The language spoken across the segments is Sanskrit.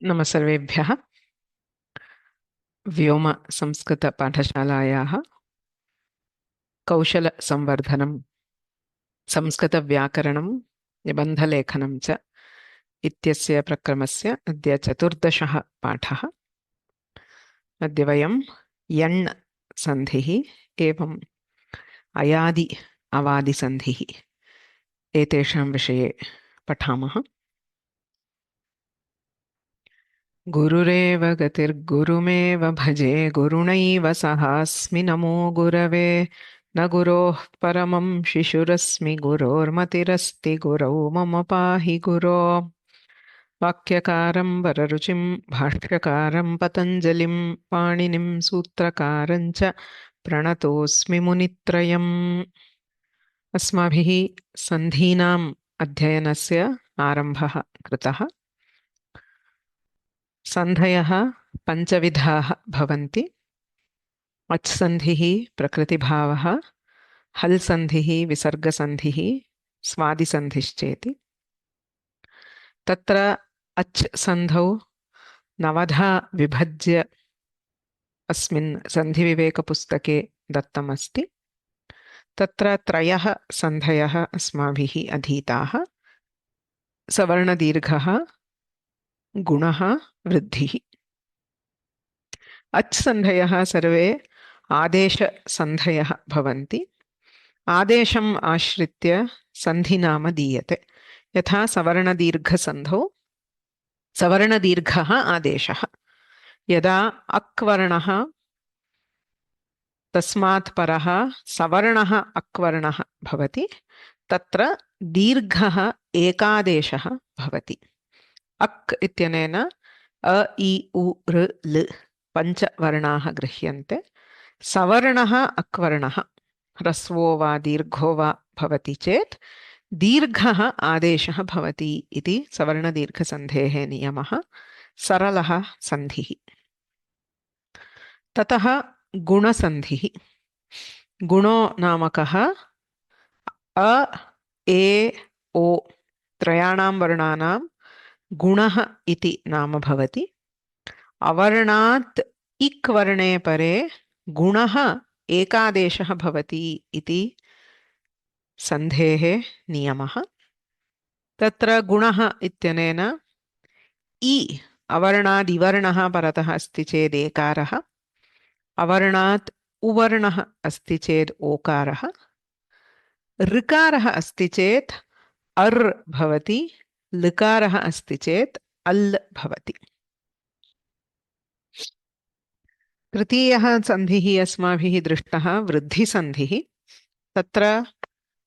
नमः सर्वेभ्यः। व्योम संस्कृतपाठशालायाः कौशलसंवर्धनं संस्कृतव्याकरणं निबन्धलेखनं च इत्यस्य प्रक्रमस्य अद्य 14. पाठः। अद्य वयं यण् सन्धिः एवम् अयादि अवादिसन्धिः एतेषां विषये पठामः। गुरुरेव गतिर्गुरुमेव भजे गुरुणैव सहास्मि नमो गुरवे न गुरोः परमं शिशुरस्मि गुरोर्मतिरस्ति गुरौ मम पाहि गुरो। वाक्यकारं वररुचिं भाष्यकारं पतञ्जलिं पाणिनिं सूत्रकारं च प्रणतोऽस्मि मुनित्रयम्। अस्माभिः सन्धीनाम् अध्ययनस्य आरम्भः कृतः। सन्धयः पञ्चविधाः भवन्ति। अच् सन्धिः प्रकृतिभावः, हल् सन्धिः विसर्गसन्धिः, स्वादिसन्धिश्चेति। तत्र अच् सन्धौ नवधा विभज्य अस्मिन् सन्धिविवेकपुस्तके दत्तमस्ति। तत्र त्रयः सन्धयः अस्माभिः अधीताः। सवर्णदीर्घः, गुणः, वृद्धिः। अच् सन्धयः सर्वे आदेशसन्धयः भवन्ति। आदेशम् आश्रित्य सन्धिनाम दीयते। यथा सवर्णदीर्घसन्धौ सवर्णदीर्घः आदेशः। यदा अक् वर्णः तस्मात् परः सवर्णः अक् वर्णः भवति तत्र दीर्घः एकादेशः भवति। अक् इत्यनेन अ इ उ ऋ लृ पञ्चवर्णाः गृह्यन्ते। सवर्णः अक् वर्णः ह्रस्वो वा दीर्घो वा भवति चेत् दीर्घः आदेशः भवति इति सवर्णदीर्घसन्धेः नियमः। सरलः सन्धिः। ततः गुणसन्धिः। गुणो नामकः अ ए ओ त्रयाणां वर्णानां गुणः इति नाम भवति। अवर्णात् इक् वर्णे परे गुणः एकादेशः भवति इति सन्धेः नियमः। तत्र गुणः इत्यनेन इ अवर्णादिवर्णः परतः अस्ति चेत् एकारः, अवर्णात् उवर्णः अस्ति चेत् ओकारः, ऋकारः अस्ति चेत् अर् भवति, लकारः अस्ति चेत् अल् भवति। तृतीयः सन्धिः अस्माभिः दृष्टः वृद्धिसन्धिः। तत्र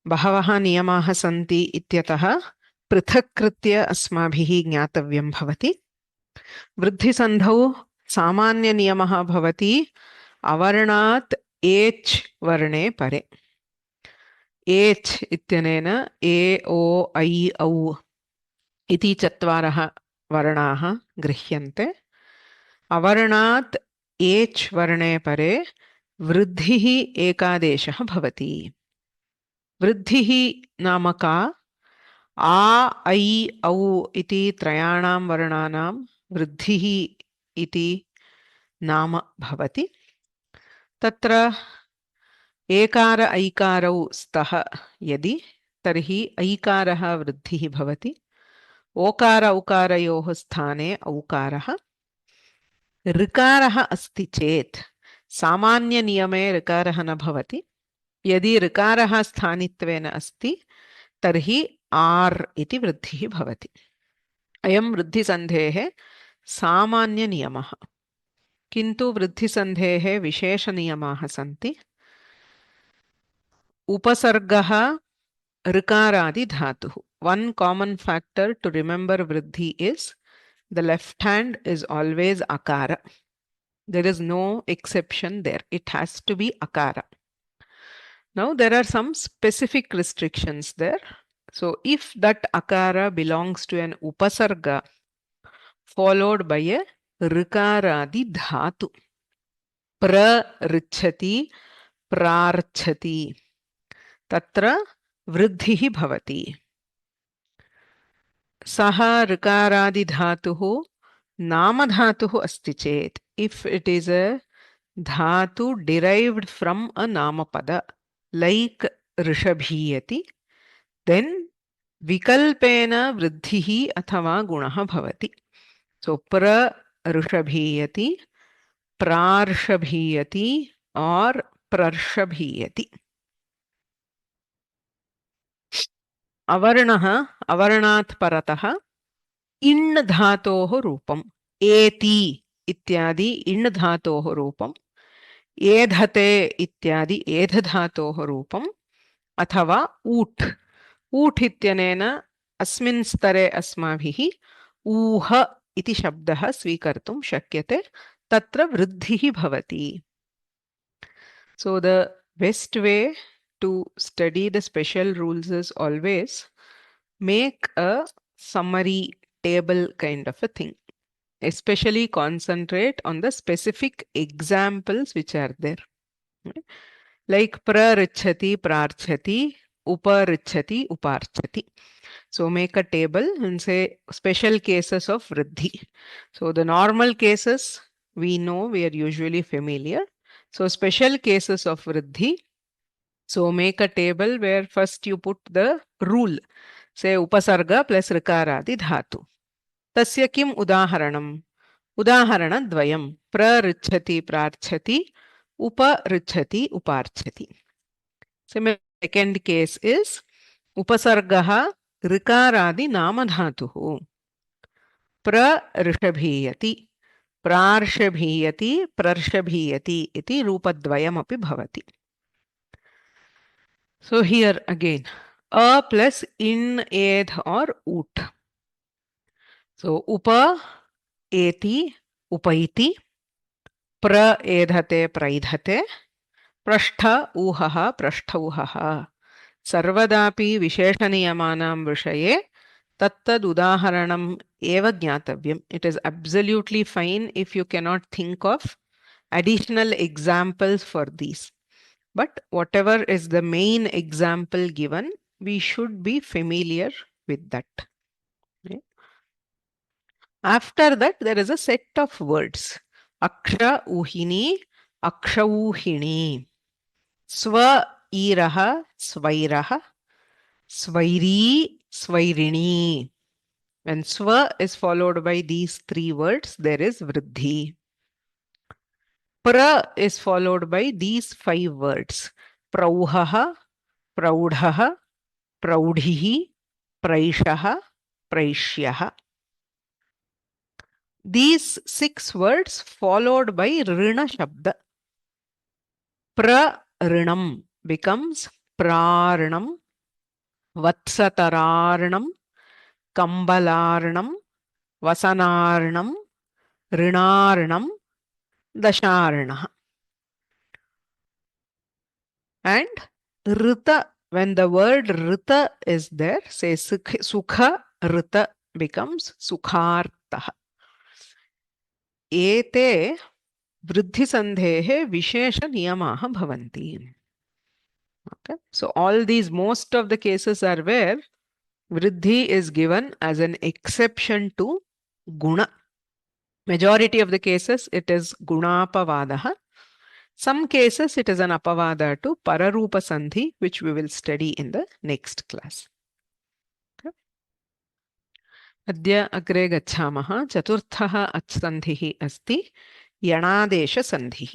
बहवः नियमाः सन्ति इत्यतः पृथक् कृत्य अस्माभिः ज्ञातव्यं भवति। वृद्धिसन्धौ सामान्यनियमः भवति अवर्णात् एच् वर्णे परे। एच् इत्यनेन ए ओ ऐ औ इति चत्वारः वर्णाः गृह्यन्ते। अवर्णात् एच् वर्णे परे वृद्धिः एकादेशः भवति। वृद्धिः नाम का? आ ऐ औ इति त्रयाणां वर्णानां वृद्धिः इति नाम भवति। तत्र एकार ऐकारौ स्तः यदि तर्हि ऐकारः वृद्धिः भवति। ओकार औकारयोः स्थाने औकारः। ऋकारः अस्ति चेत् सामान्यनियमे ऋकारः न भवति। यदि ऋकारः स्थानित्वेन अस्ति तर्हि आर् इति वृद्धिः भवति। अयं वृद्धिसन्धेः सामान्यनियमः। किन्तु वृद्धिसन्धेः विशेषनियमाः सन्ति। उपसर्गः ऋकारादिधातुः. One common factor to remember vruddhi is the left hand is always akara. There is no exception there. It has to be akara. Now there are some specific restrictions there. So if that akara belongs to an upasarga followed by a rikaradi dhatu, prarichati, prarchati, tatra vruddhihi bhavati. सः ऋकारादिधातुः नामधातुः अस्ति चेत्, if it is a dhatu derived from a namapada like rishabhiyati, then vikalpena vruddhihi athava gunaha bhavati. So pra rishabhiyati, prarshabhiyati or prarshabhiyati. अवर्णः अवर्णात् परतः इण् धातोः रूपम् एति इत्यादि इण् धातोः रूपम् एधते इत्यादि एध धातोः रूपम् अथवा ऊठ् ऊठ् इत्यनेन अस्मिन् स्तरे अस्माभिः ऊह इति शब्दः स्वीकर्तुं शक्यते तत्र वृद्धिः भवति. So the best way to study the special rules is always make a summary table kind of a thing. Especially concentrate on the specific examples which are there. Like prarichhati, prarchhati, uparichhati, uparchhati. So make a table and say special cases of vriddhi. So the normal cases we know, we are usually familiar. So special cases of vriddhi. So make a table where first you put the rule. Say upasarga plus rikaradi dhatu. Tasya kim udaharanam? उदाहरणद्वयं प्रऋच्छति प्रार्थति उपऋच्छति उपार्थति. Second case is उपसर्गः ऋकारादि नामधातुः प्रऋषभीयति प्रार्षभीयति प्रर्षभीयति इति रूपद्वयमपि भवति. So here again a plus in, ed or ut. So upa एति उपैति प्र एधते प्रैधते पृष्ठ ऊहः पृष्ठौहः. सर्वदापि विशेषनियमानां विषये तत्तदुदाहरणम् एव ज्ञातव्यम्. It is absolutely fine if you cannot think of additional examples for these. But whatever is the main example given, we should be familiar with that. Okay. After that, there is a set of words. Aksha uhini, akshauhini. Swa iraha, svairaha. Svairi, svairini. When swa is followed by these three words, there is vriddhi. Pra is followed by these five words. Prauhaha, praudhaha, praudhihi, praishaha, praishyaha. These six words followed by rina shabda. Prarinam becomes prarinam, vatsatararnam, kambalarnam, vasanarnam, rinarnam, dasharnah. And rita, when the word rita is there, say sukha rita becomes sukhartah. एते वृद्धिसन्धेः विशेषनियमाः भवन्ति. Okay, so all these, most of the cases are where vriddhi is given as an exception to guna. Majority of the cases it is gunapavadaha. Some cases it is an apavada to pararupa sandhi, which we will study in the next class. अद्य अग्रे गच्छामः. चतुर्थः अच्सन्धिः अस्ति यणादेशसन्धिः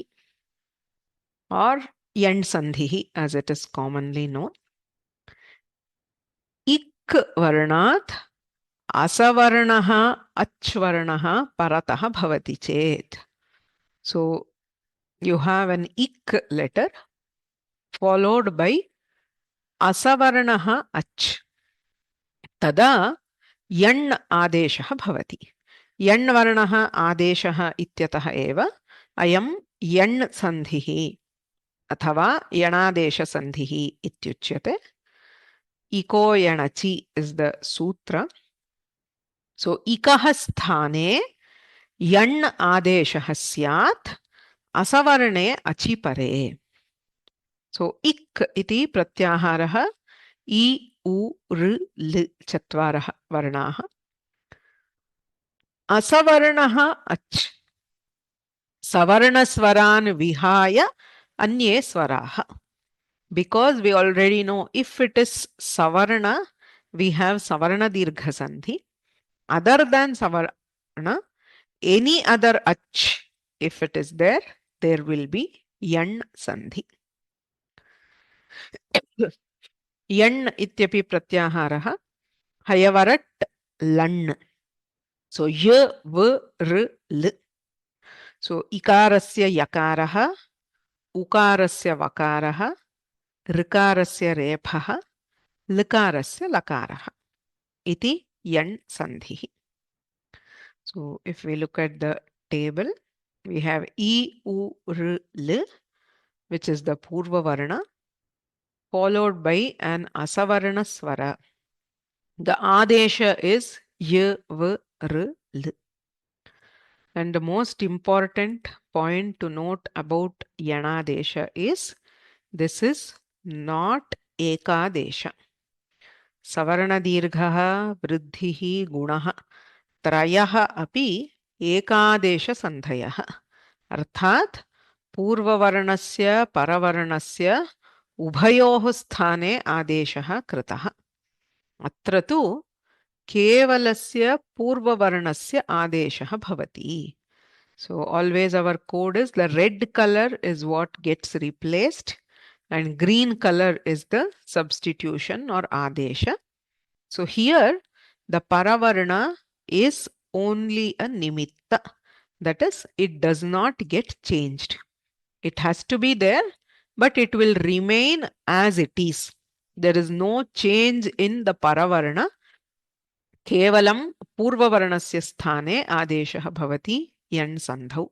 or यण् सन्धिः as it is commonly known. इक् वर्णात् असवर्णः अच्वर्णः परतः भवति चेत्. So you have an ik letter followed by asavarnah ach. Tada यण् आदेशः भवति. यण् वर्णः आदेशः इत्यतः एव अयं यण् सन्धिः अथवा यणादेशसन्धिः इत्युच्यते. इको यणचि is the सूत्र. So इकः स्थाने यण् आदेशः स्यात् असवर्णे अचि परे. So इक् इति प्रत्याहारः इ उ ऋ लृ चत्वारः वर्णाः. असवर्णः अच् सवर्णस्वरान् विहाय अन्ये स्वराः. Because we already know if it is savarna, we have savarna dirgha sandhi. Other than savarna, any other ach, if it is there, there will be yan sandhi. Yan ityapi pratyaharaha hayavarat lan. So y, v, r, l. So ikarasya yakaraha, ukarasya vakaraha, ऋकारस्य रेफः लकारस्य लकारः इति यण् सन्धिः. So if we look at the table, we have I, U, R, L, which is the Purva Varna, followed by an Asavarna Swara. The Adesha is Y, V, R, L. And the most important point to note about Yanadesha is this is not Ekadesha. सवर्णदीर्घः वृद्धिः गुणः त्रयः अपि एकादेशसन्धयः. अर्थात् पूर्ववर्णस्य परवर्णस्य उभयोः स्थाने आदेशः कृतः. अत्र तु केवलस्य पूर्ववर्णस्य आदेशः भवति. So always our code is the red color is what gets replaced and green color is the substitution or adesha. So here the paravarna is only a nimitta. That is, it does not get changed. It has to be there, but it will remain as it is. There is no change in the paravarna. केवलं पूर्ववर्णस्य स्थाने आदेशः भवति यण् सन्धौ.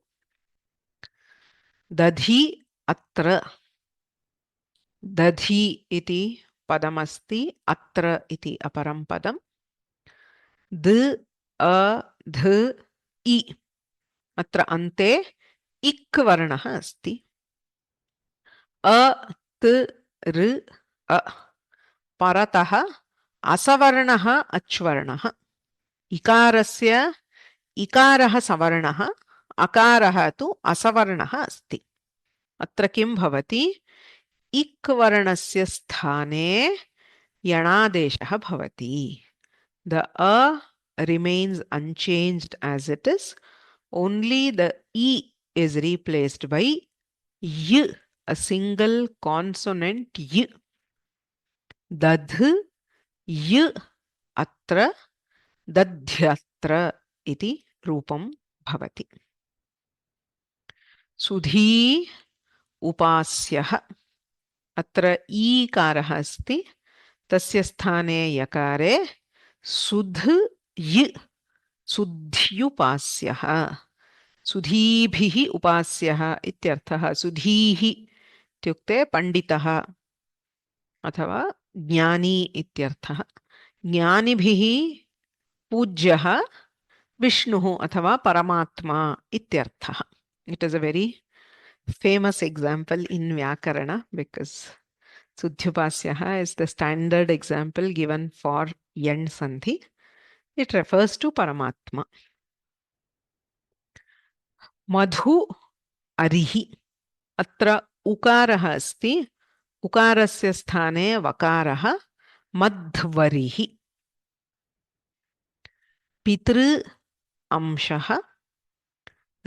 दधि अत्र. दधि इति पदमस्ति, अत्र इति अपरं पदम्. द, अ, ध, इ. अत्र अन्ते इक् वर्णः अस्ति. अ, त, ऋ, अ. परतः असवर्णः अच्वर्णः. इकारस्य इकारः सवर्णः, अकारः तु असवर्णः अस्ति. अत्र किं भवति? इक् वर्णस्य स्थाने यणादेशः भवति. The a remains unchanged as it is. Only the e is replaced by y, a single consonant y. Dadh y atra dadhyatra iti रूपं भवति. सुधी उपास्यः. अत्र ईकारः अस्ति, तस्य स्थाने यकारे सुध य, सुध्युपास्यः. सुधीभिः उपास्यः इत्यर्थः. सुधीः इत्युक्ते पण्डितः अथवा ज्ञानी इत्यर्थः. ज्ञानिभिः पूज्यः विष्णुः अथवा परमात्मा इत्यर्थः. It is a very famous example in Vyakarana because Sudhyupasyaha is the standard example given for Yan Sandhi. It refers to Paramatma. Madhu Arihi. Atra Ukarah asti. Ukarasya sthane Vakaraha Madhvarihi. Pitru Amshaha.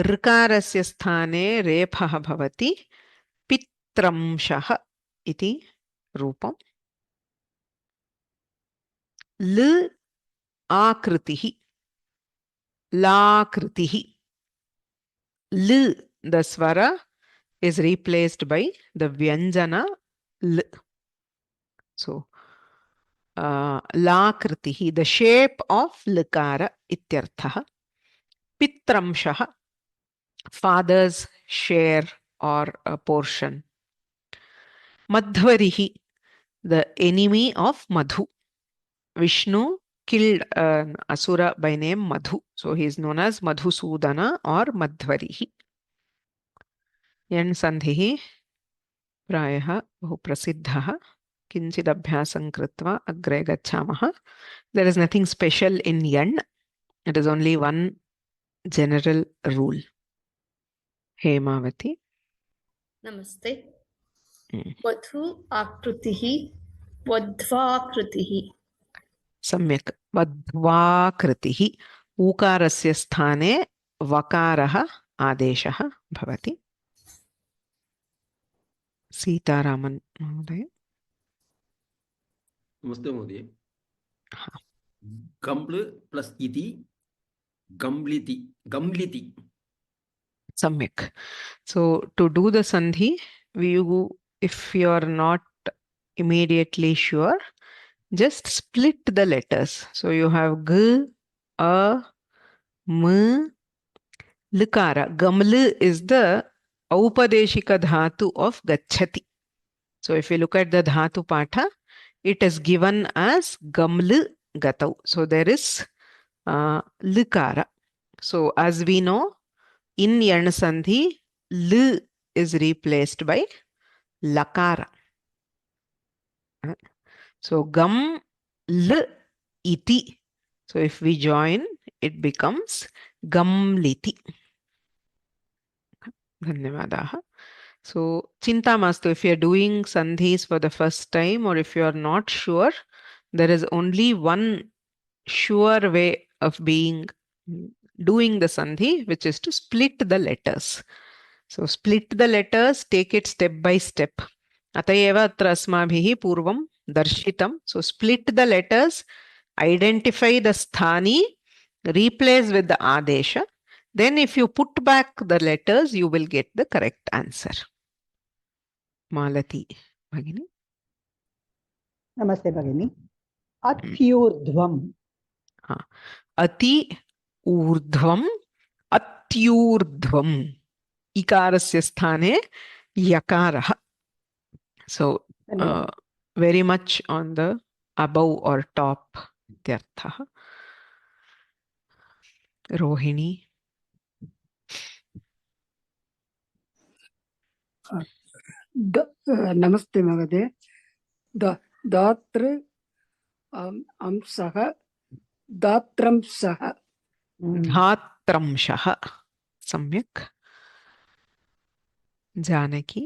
ऋकारस्य स्थाने रेफः भवति. पित्रंशः इति रूपम्. ल आकृतिः, लाकृतिः. ल, the swara is replaced by the vyanjana l. So lakritihi, the shape of lakara ityarthah. Pitramshah, father's share or a portion. Madhvarihi, the enemy of Madhu. Vishnu killed an asura by name Madhu. So he is known as Madhusudana or Madhvarihi. Yan sandhihi prayah bahu prasiddhah. Kinchid abhyasam kritva agre gachamah. There is nothing special in yan. It is only one general rule. Hemavati. Namaste. Mm. Vadhu akrutihi, vadhvakrutihi. सम्यक्. वध्वाकृतिः ऊकारस्य स्थाने वकारः आदेशः भवति. सीतारामन् महोदय. नमस्ते महोदय. गम्ल प्लस इति गम्लिति गम्लिति. सम्यक्. So to do the sandhi, if you are not immediately sure, just split the letters. So you have g, a, m, likara. Gaml is the aupadeshika dhatu of gachati. So if you look at the dhatu patha, it is given as gaml gatau. So there is likara. So as we know, in yan sandhi, l is replaced by lakara. So gam l iti. So if we join, it becomes gamliti. Dhanyavadaha. So chinta mastu. If you are doing sandhis for the first time, or if you are not sure, there is only one sure way of doing the sandhi, which is to split the letters. So split the letters, take it step by step. Atayeva atra asmabhihi purvam darshitam. So split the letters, identify the sthani, replace with the adesha. Then if you put back the letters, you will get the correct answer. Malati Bhagini. Namaste Bhagini. Atyurdhvam. Ati urdhvam, atyurdhvam. Ikarasya sthane yakaraha. So very much on the above or top. Tyartha. Rohini. नमस्ते महोदय. दात्र अंशः दात्रंशः. धात्रंशः. सम्यक्. जानकी.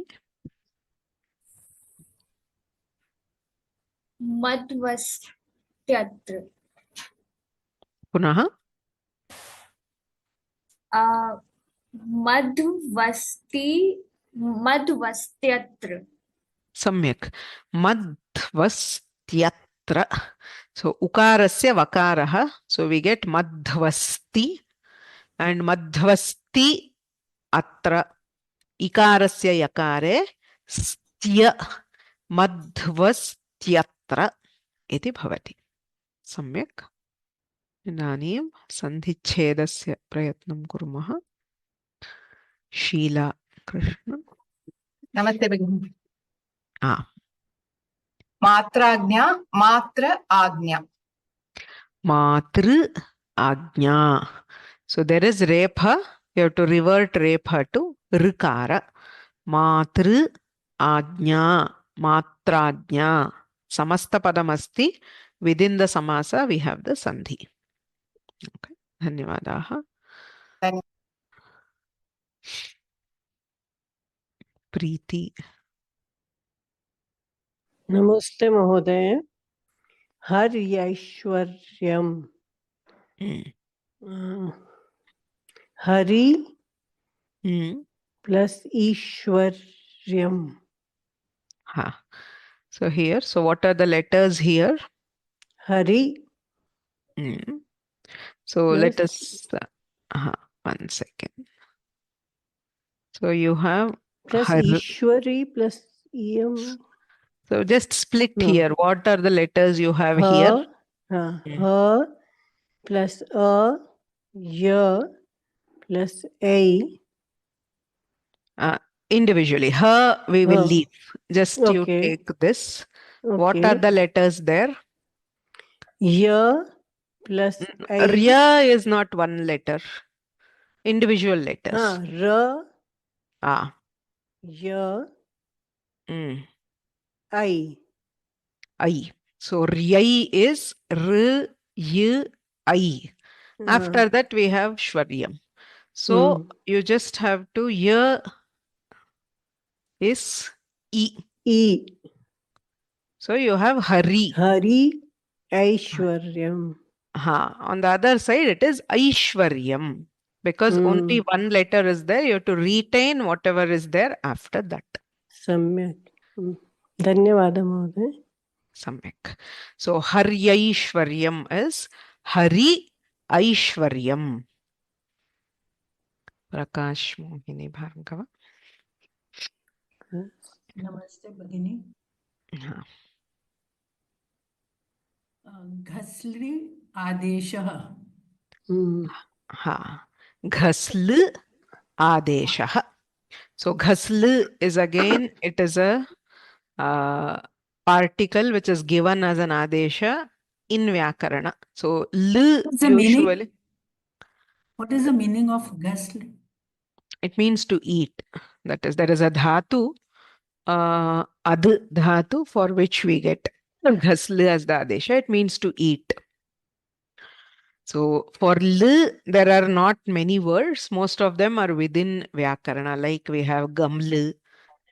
मध्वस्त्यत्र. पुनः. मध्वस्त्यत्र. सम्यक्. मध्वस्त्यत्र. So ukarasya vakaraha. So we get madhvasti and madhvasti atra. Ikarasya yakare stya madhvastyatra iti bhavati. Samyak. Idanim sandhichedasya prayatnam kurmah. Sheila Krishna. नमस्ते भगिनी. मात्राज्ञा मात्र आज्ञा. Matru Ajna. So there is repha. You have to revert repha to rikara. Matru Ajna. Matrajna. Samasta padamasti. Within the samasa, we have the sandhi. Okay. Dhanyavadaha. Preeti. Namaste Mahodaya. Haryashwaryam. Hari plus Ishwaryam. So here, so what are the letters here? Hari. So let us, 1 second. So you have plus Ishwari plus Iyam. So just split here. What are the letters you have here? Ha plus A, Ya plus A. Individually. Ha we will leave. Just you take this. What are the letters there? Ya plus A. Rya is not one letter. Individual letters. Ra. Ya. I. So Ryai is R, Y, I. After that we have Shwaryam. So you just have to, ya is E. E. So you have Hari. Hari Aishwaryam. On the other side, it is Aishwaryam. Because only one letter is there, you have to retain whatever is there after that. Samyak. Dhanyavada Mahoday. Samyak. So Haryaishwaryam is Hari Aishwaryam. Prakash Mohini Bhargava. नमस्ते भगिनी हाँ. घस्लि आदेशः Ghasl Adeshah. So Ghasl is again, it is a particle which is given as an Adesha in Vyakarana. So L What's the meaning? usually, What is the meaning of ghasli? it means to eat. That is, there is a dhatu, ad dhatu, for which we get Ghasl as the Adesha. It means to eat. So for L, there are not many words. Most of them are within Vyakarana, like we have Gaml,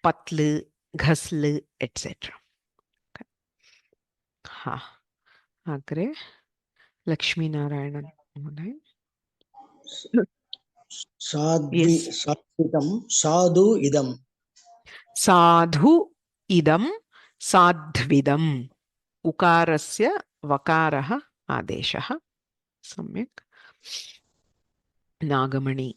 Patl, Ghasl, etc. Okay. Ha. Agre. Lakshmi Narayanan. Yes. Sadhu idam. Sadhu idam sadhvidam. Ukarasya vakaraha adeshaha. Samyak. Nagamani.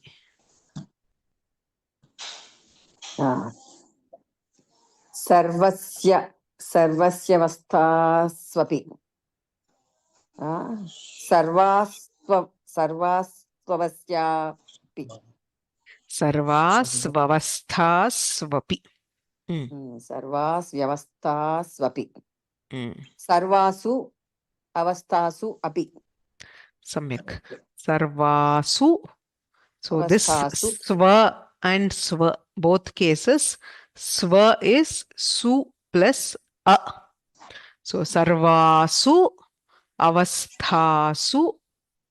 सर्वस्यवस्थास्वपि सर्वास्वस्यापि Sarvasvavasthasvapi. सर्वास्व्यवस्थास्वपि सर्वासु अवस्थासु अपि. Samyak. Sarvasu. So this Avasthasu. swa and swa, both cases, swa is su plus a. So sarvasu avasthasu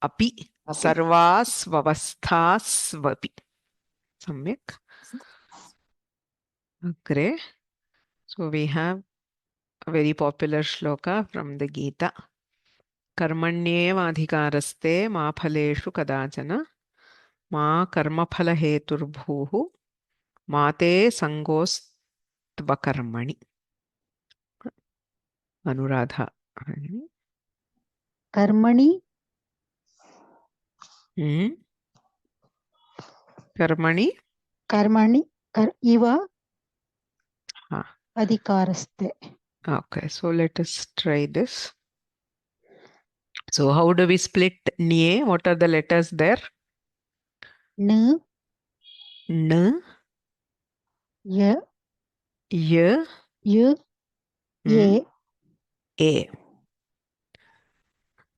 api. Sarvasvavasthasvapi. Samyak. Okay. So we have a very popular shloka from the Gita. Karmanyeva adhikaraste ma phaleshu kadachana ma karma phala heturbhuhu ma te sangostva karmani. Anuradha. कर्मणि Karmani. कर्मणि इव Ha. अधिकारस्ते. Okay, so let us try this. So how do we split nye? What are the letters there? न N, य Y, य ये A.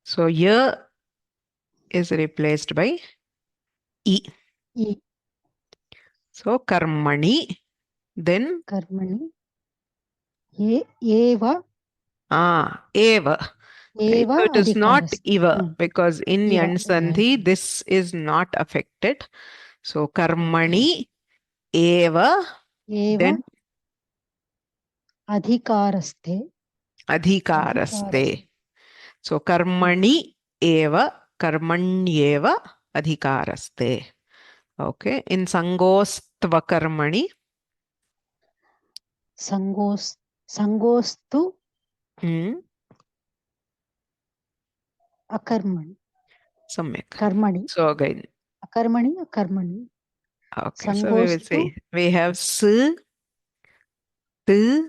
So Y is replaced by E. E So karmani, then कर्मणि ये एव eva. एव So it is not अधिकारस्ते. iva because in Iva, Yansandhi this is not affected. So karmani eva, एव then अधिकारस्ते. adhikaraste. So karmani eva, karmanyeva adhikaraste. Okay, in sangostva karmani, संगोस्तु अकर्मणि. samyak. कर्मणि So again, अकर्मणि अकर्मणि. okay, so we will Sangostu. say we have s, t,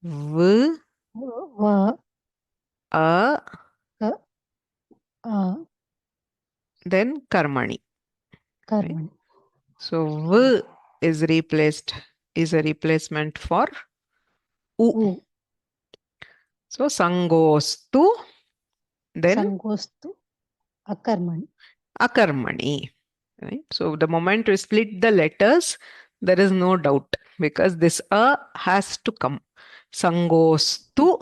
v, व a, अ then karmani. कर्मणि. So v is a replacement for u. उ So sangostu, then संगोस्तु अकर्मणि. akarmani. Right? So the moment we split the letters, there is no doubt because this a has to come. Sangostu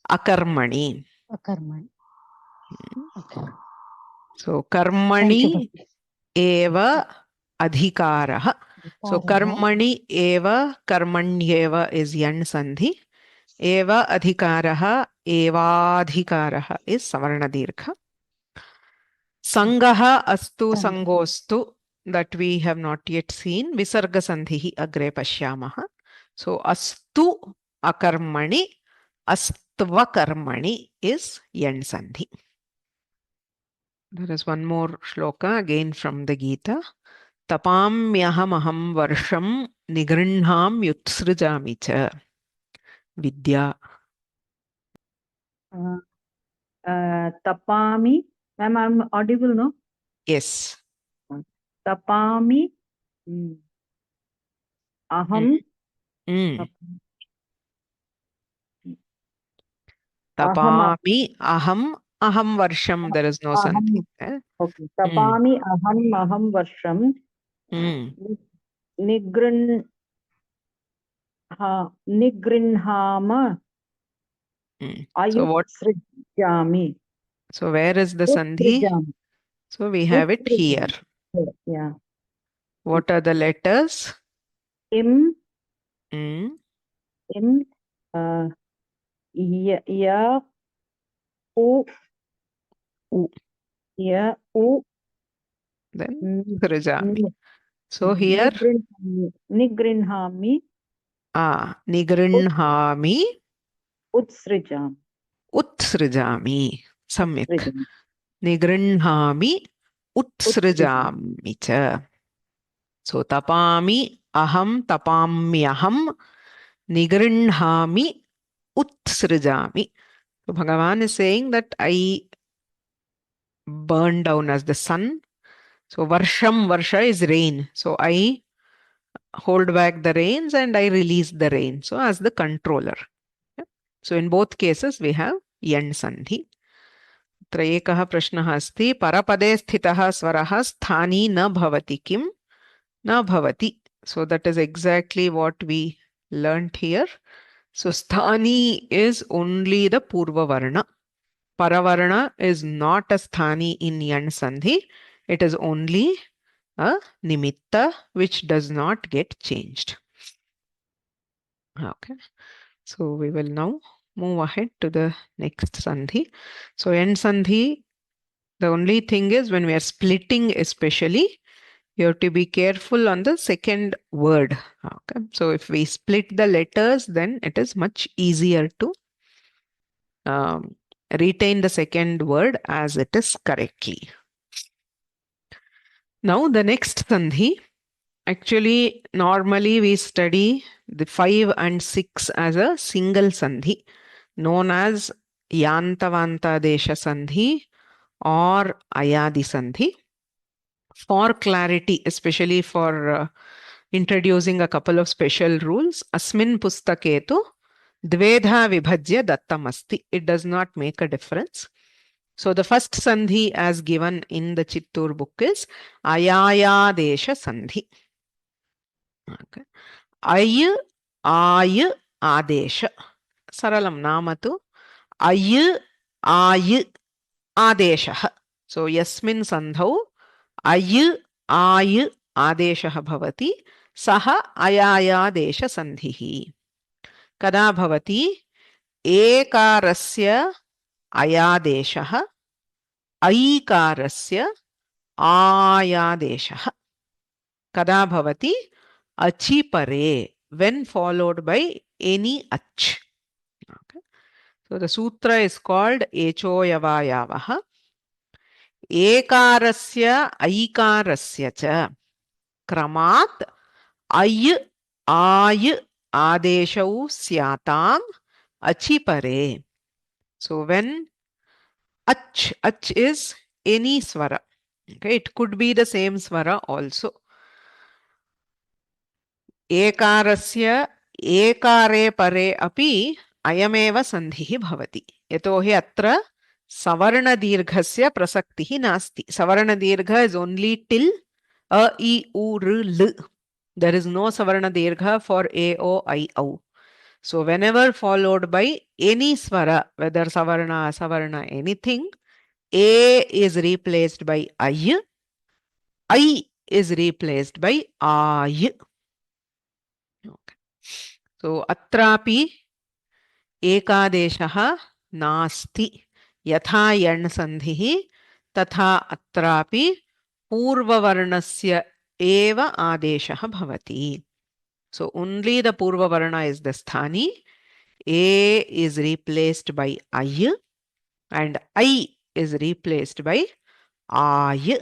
akarmani. अकर्मणि. Okay. So Thank you, karmani, Bhakti. eva adhikarah. So Adhikarah. karmani eva karmanyeva is yan sandhi. Eva adhikarah evadhikarah is savarna dirgha. Sangaha astu Sangha. sangostu that we have not yet seen. Visarga sandhihi agre pashyamaha. So astu akarmani, astva karmani is yan sandhi. There is one more shloka again from the Gita. Tapamyaham aham varsham nigrinham yutsrujami cha. Vidya. Tapami. Ma'am, I'm audible, no? Yes. Tapami. Aham. Mm. Aham. Tapami aham varsham. There is no sandhi there. Okay. Tapami aham varsham. Mm. Nigrinhama. So what? Ayutsrijami. So where is the sandhi? Utsrijami. So we have it here. Yeah. What are the letters? Im. Mm. Im. Ya. U. Ya. U. Then Srijami. So here Nigrinhami. Nigrinhami Utsrijami. Utsrijami. Samyak. Nigrinhami Utsrijami cha. So tapami aham tapamyaham nigrinhami Utsrijami. So Bhagavan is saying that I burn down as the sun. So Varsha is rain. So I hold back the rains and I release the rain. So as the controller. Yeah. So in both cases we have yan sandhi. Atra ekah prashnah asti parapade sthitah swarah sthani na bhavati kim na bhavati. So that is exactly what we learnt here. So sthani is only the purva varna. Paravarna is not a sthani in yan sandhi. It is only a nimitta which does not get changed. Okay. So we will now move ahead to the next sandhi. So yan sandhi, the only thing is when we are splitting especially, you have to be careful on the second word. Okay. So if we split the letters, then it is much easier to retain the second word as it is correctly. Now the next sandhi, actually normally we study the 5 and 6 as a single sandhi known as yantavanta desha sandhi or ayadi sandhi. For clarity, especially for introducing a couple of special rules, asmin pustaketu dvedha vibhajya dattam asti. It does not make a difference. So the first sandhi as given in the Chittur book is ayaya desha sandhi. Okay. Ay adesha. Saralam namatu. Ay adesha. So yasmin sandhau ay adeshah bhavati saha ayayadesha sandhihi. Kada bhavati ekarasya ayadeshah aikarasya ayadeshah. Kada bhavati achi pare, when followed by any ach. Okay. So the sutra is called echo yavayavaha. Ekarasya aikarasya cha kramat ay adeshau syatam achi pare. So when ach is any swara. Okay, it could be the same swara also. Ekarasya ekare pare api ayameva sandhihi bhavati. Yatohi atra savarna dirghasya prasaktihi nasti. Savarna dirgha is only till a, I, u, r, l. There is no savarna dirgha for a, o, I, au. So whenever followed by any swara, whether savarna, asavarna, anything, a is replaced by ay, I is replaced by ay. Okay. So atrapi ekadeshah nasti. Yatha yan sandhihi तथा अत्रापि पूर्ववर्णस्य एव आदेशः भवति. So only the Purvavarna is the Sthani. A is replaced by I and I is replaced by ay.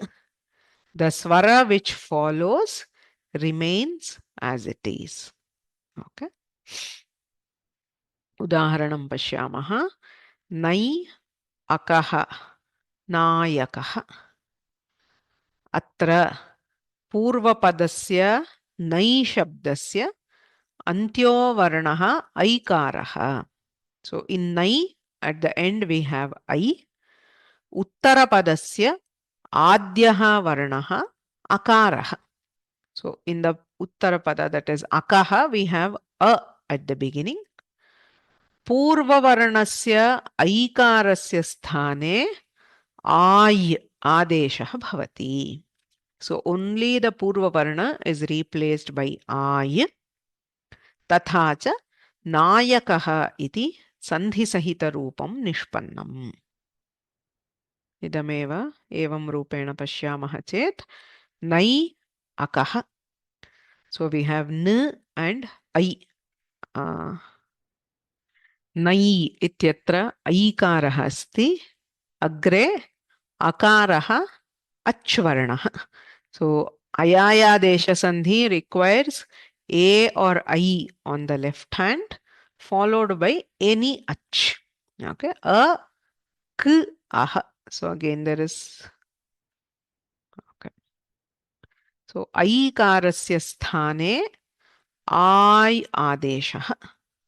The Swara which follows remains as it is. Okay. Udaharanam pashyamaha. Nai akaha नायकः. अत्र पूर्वपदस्य नै शब्दस्य अन्त्यो वर्णः ऐकारः. So in nai at the end we have I. उत्तरपदस्य आद्यः वर्णः अकारः. So in the Uttarapada, that is akaha, we have a at the beginning. पूर्ववर्णस्य ऐकारस्य स्थाने ay adeshah bhavati. So only the Purva Varna is replaced by ay. Tatha cha nayakah iti sandhi sahita rupam nishpannam. Idameva evam rupena pashyamah chet nai akah. So we have n and I. Nai ityatra aikarah asti. Agre akaraha achvarnaha. So ayayadesha sandhi requires a or I on the left hand followed by any ach. Okay. A, k, aha. So again there is. Okay. So aikarasya sthane ay adesha.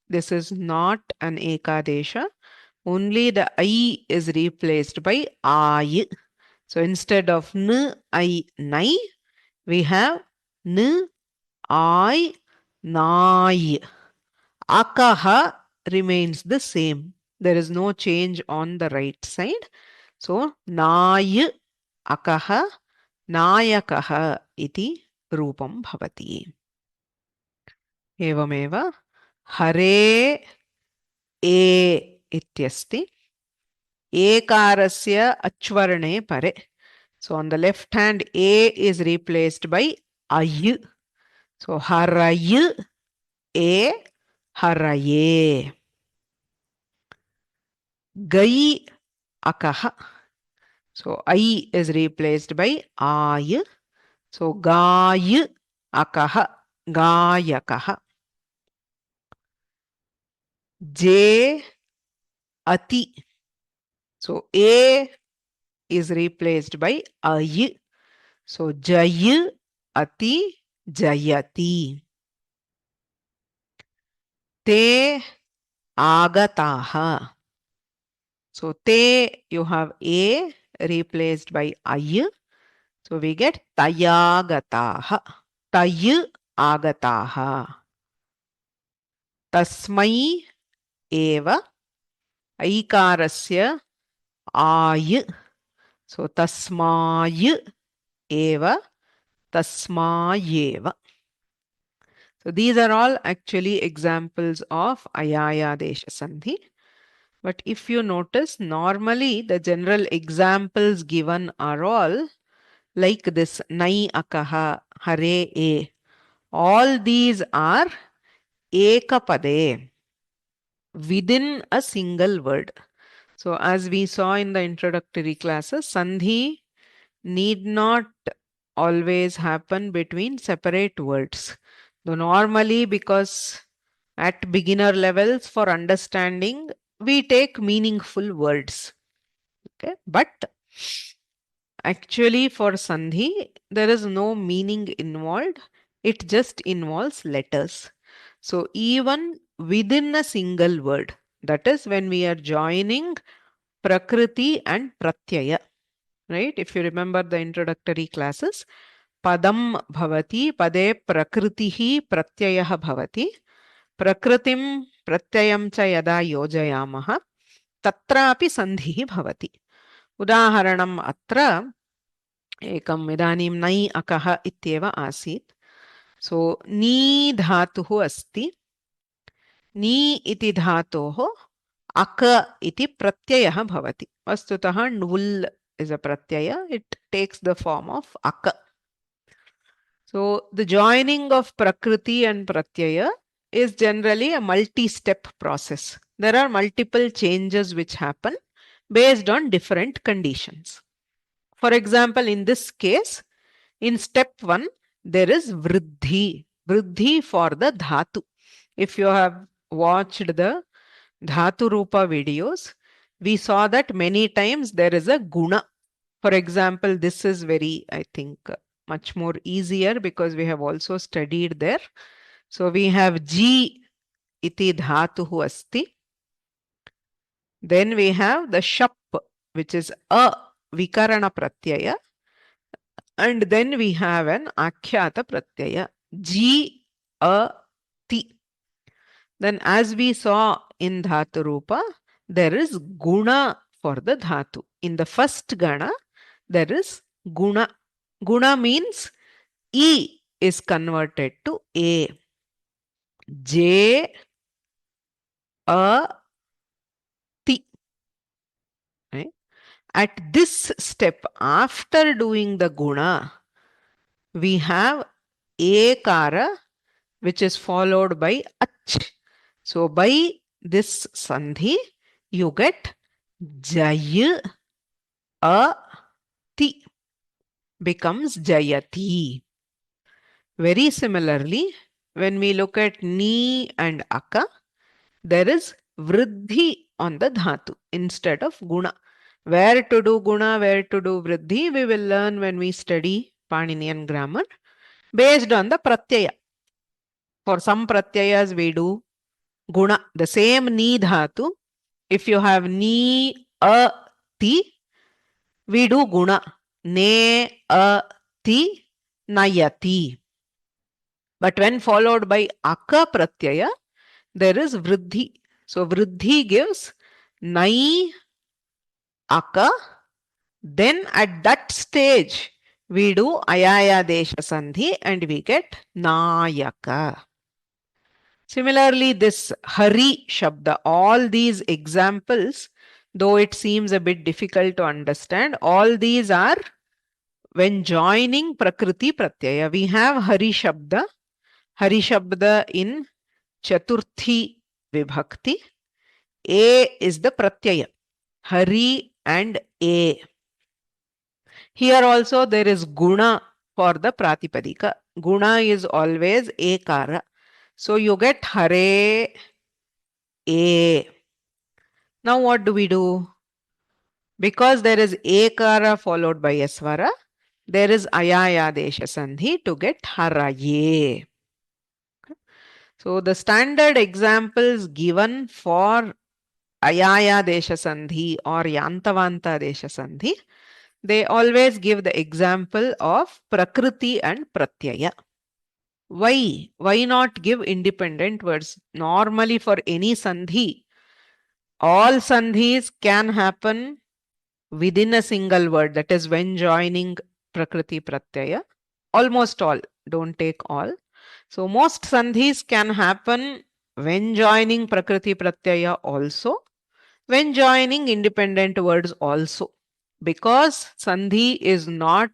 This is not an ekadesha. Only the I is replaced by ay. So instead of n, I, nai, we have n, I, nai. Akaha remains the same. There is no change on the right side. So nai, akaha, nayakaha iti rupam bhavati. Evameva hare e ityasti. Ekarasya achvarne pare. So on the left hand, A is replaced by ay. So haray e haraye. Gai akaha. So I is replaced by ay. So gay akaha gayakaha. J ati. So A is replaced by ay. So jay ati jayati. Te agataha. So te you have A replaced by ay. So we get tayagataha. Tay agataha. Tasmai eva aikarasya ay. So tasmay eva tasmayeva. So these are all actually examples of ayayadesha sandhi. But if you notice, normally the general examples given are all like this nai akaha, hare e. All these are ekapade, within a single word. So as we saw in the introductory classes, sandhi need not always happen between separate words. Though normally, because at beginner levels for understanding, we take meaningful words. Okay, but actually for sandhi, there is no meaning involved. It just involves letters. So even within a single word, that is when we are joining prakriti and pratyaya, right? If you remember the introductory classes, padam bhavati, pade prakritihi pratyayah bhavati, prakritim pratyayam cha yada yojayamaha, tatrapi sandhihi bhavati. Udaharanam atra एकम् इदानीं नै अकः इत्येव आसीत्. सो नी धातुः अस्ति. नी इति धातोः अक इति प्रत्ययः भवति. वस्तुतः ण्वुल् is a pratyaya. It takes the form of aka. So the joining of prakriti and pratyaya is generally a multi-step process. There are multiple changes which happen based on different conditions. For example, in this case, in step 1, there is vriddhi. Vriddhi for the dhatu. If you have watched the dhatu rupa videos, we saw that many times there is a guna. For example, this is very, I think, much more easier because we have also studied there. So we have ji iti dhatuhu asti. Then we have the shap, which is a vikarana pratyaya. And then we have an akhyata pratyaya, ji a ti. Then as we saw in dhatu rupa, there is guna for the dhatu. In the first gana, there is guna. Guna means E is converted to A. J a ti. Right? At this step, after doing the guna, we have ekara, which is followed by ach. So by this sandhi, you get jay a ti becomes jayati. Very similarly, when we look at ni and aka, there is vriddhi on the dhatu instead of guna. Where to do guna, where to do vriddhi, we will learn when we study Paninian grammar based on the pratyaya. For some pratyayas, we do guna. The same ni dhatu, if you have ni a ti, we do guna. Ne a ti nayati. But when followed by aka pratyaya, there is vriddhi. So vriddhi gives nai aka. Then at that stage, we do ayaya desha sandhi and we get nayaka. Similarly, this hari shabda, all these examples, though it seems a bit difficult to understand, all these are when joining prakriti pratyaya. We have hari shabda. Hari shabda in chaturthi vibhakti. A is the pratyaya. Hari and A. Here also there is guna for the pratipadika. Guna is always ekara. So you get hare A. Now what do we do? Because there is ekara followed by yasvara, there is ayaya desha sandhi to get haraye. So the standard examples given for ayaya desha sandhi or yantavanta desha sandhi, they always give the example of prakriti and pratyaya. Why? Why not give independent words? Normally for any sandhi, all sandhis can happen within a single word. That is when joining prakriti pratyaya. Almost all. Don't take all. So most sandhis can happen when joining prakriti pratyaya also, when joining independent words also. Because sandhi is not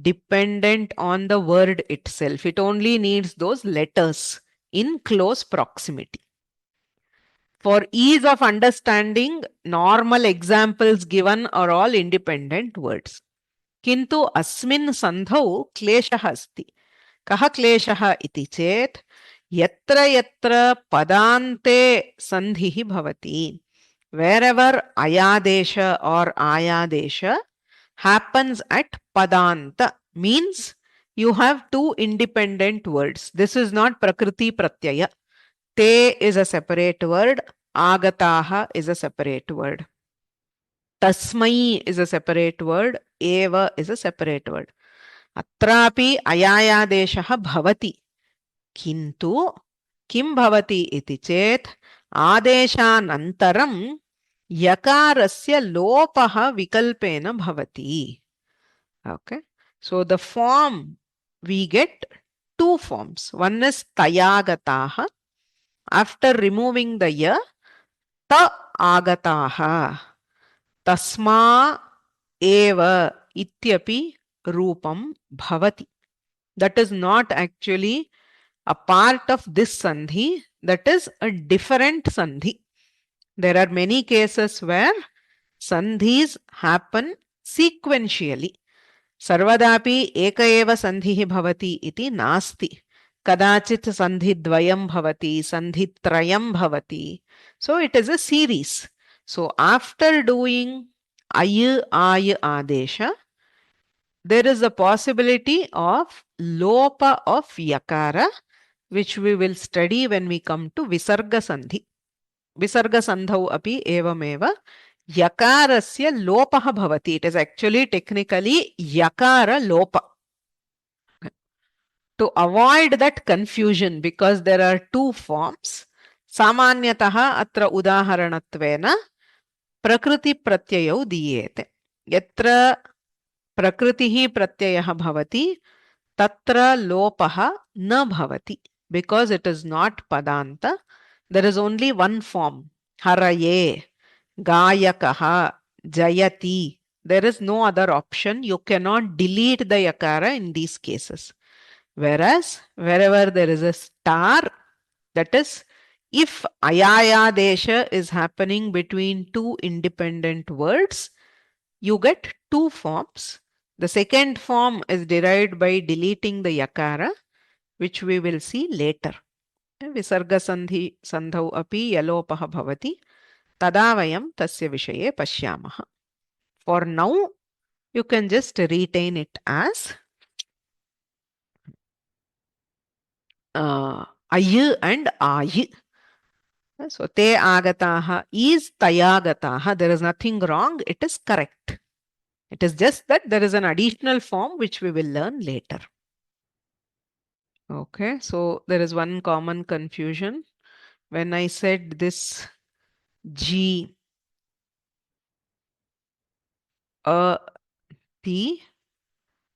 dependent on the word itself. It only needs those letters in close proximity. For ease of understanding, normal examples given are all independent words. Kintu asmin sandhau kleshah asti. Kaha kleshah iti chet yatra yatra padante sandhihi bhavati. Wherever ayadesha or ayadesha happens at padanta, means you have two independent words. This is not prakriti pratyaya. Te is a separate word. Agataha is a separate word. Tasmai is a separate word. Eva is a separate word. Atrapi ayayadeshaha bhavati. Kintu kim bhavati iti chet adeshanantaram yakarasya lopaha vikalpena bhavati. Okay. So the form, we get two forms. One is tayagataha. After removing the ya, ta agataha. Tasma eva ityapi rupam bhavati. That is not actually a part of this sandhi. That is a different sandhi. There are many cases where sandhis happen sequentially. Sarvadapi eka eva sandhihi bhavati iti nasti. Kadachit sandhidvayam bhavati, sandhitrayam bhavati. So it is a series. So after doing ay adesha, there is a possibility of lopa of yakara, which we will study when we come to visarga sandhi. Visarga sandhau api evameva yakarasya lopaha bhavati. It is actually technically yakara lopa. To avoid that confusion, because there are two forms, samanyataha atra udaharanattvena prakriti pratyayau diyete. Yatra prakritihi pratyayah bhavati, tatra lopaha na bhavati. Because it is not padanta, there is only one form, haraye, gayakaha, jayati. There is no other option. You cannot delete the yakara in these cases. Whereas wherever there is a star, that is, if ayaya desha is happening between two independent words, you get two forms. The second form is derived by deleting the yakara, which we will see later. Visarga sandhi sandhau api yalopaha bhavati, tada vayam tasya vishaye pashyamaha. For now, you can just retain it as ay and ay. So te agataha is tayagataha. There is nothing wrong. It is correct. It is just that there is an additional form which we will learn later. Okay, so there is one common confusion. When I said this G a T,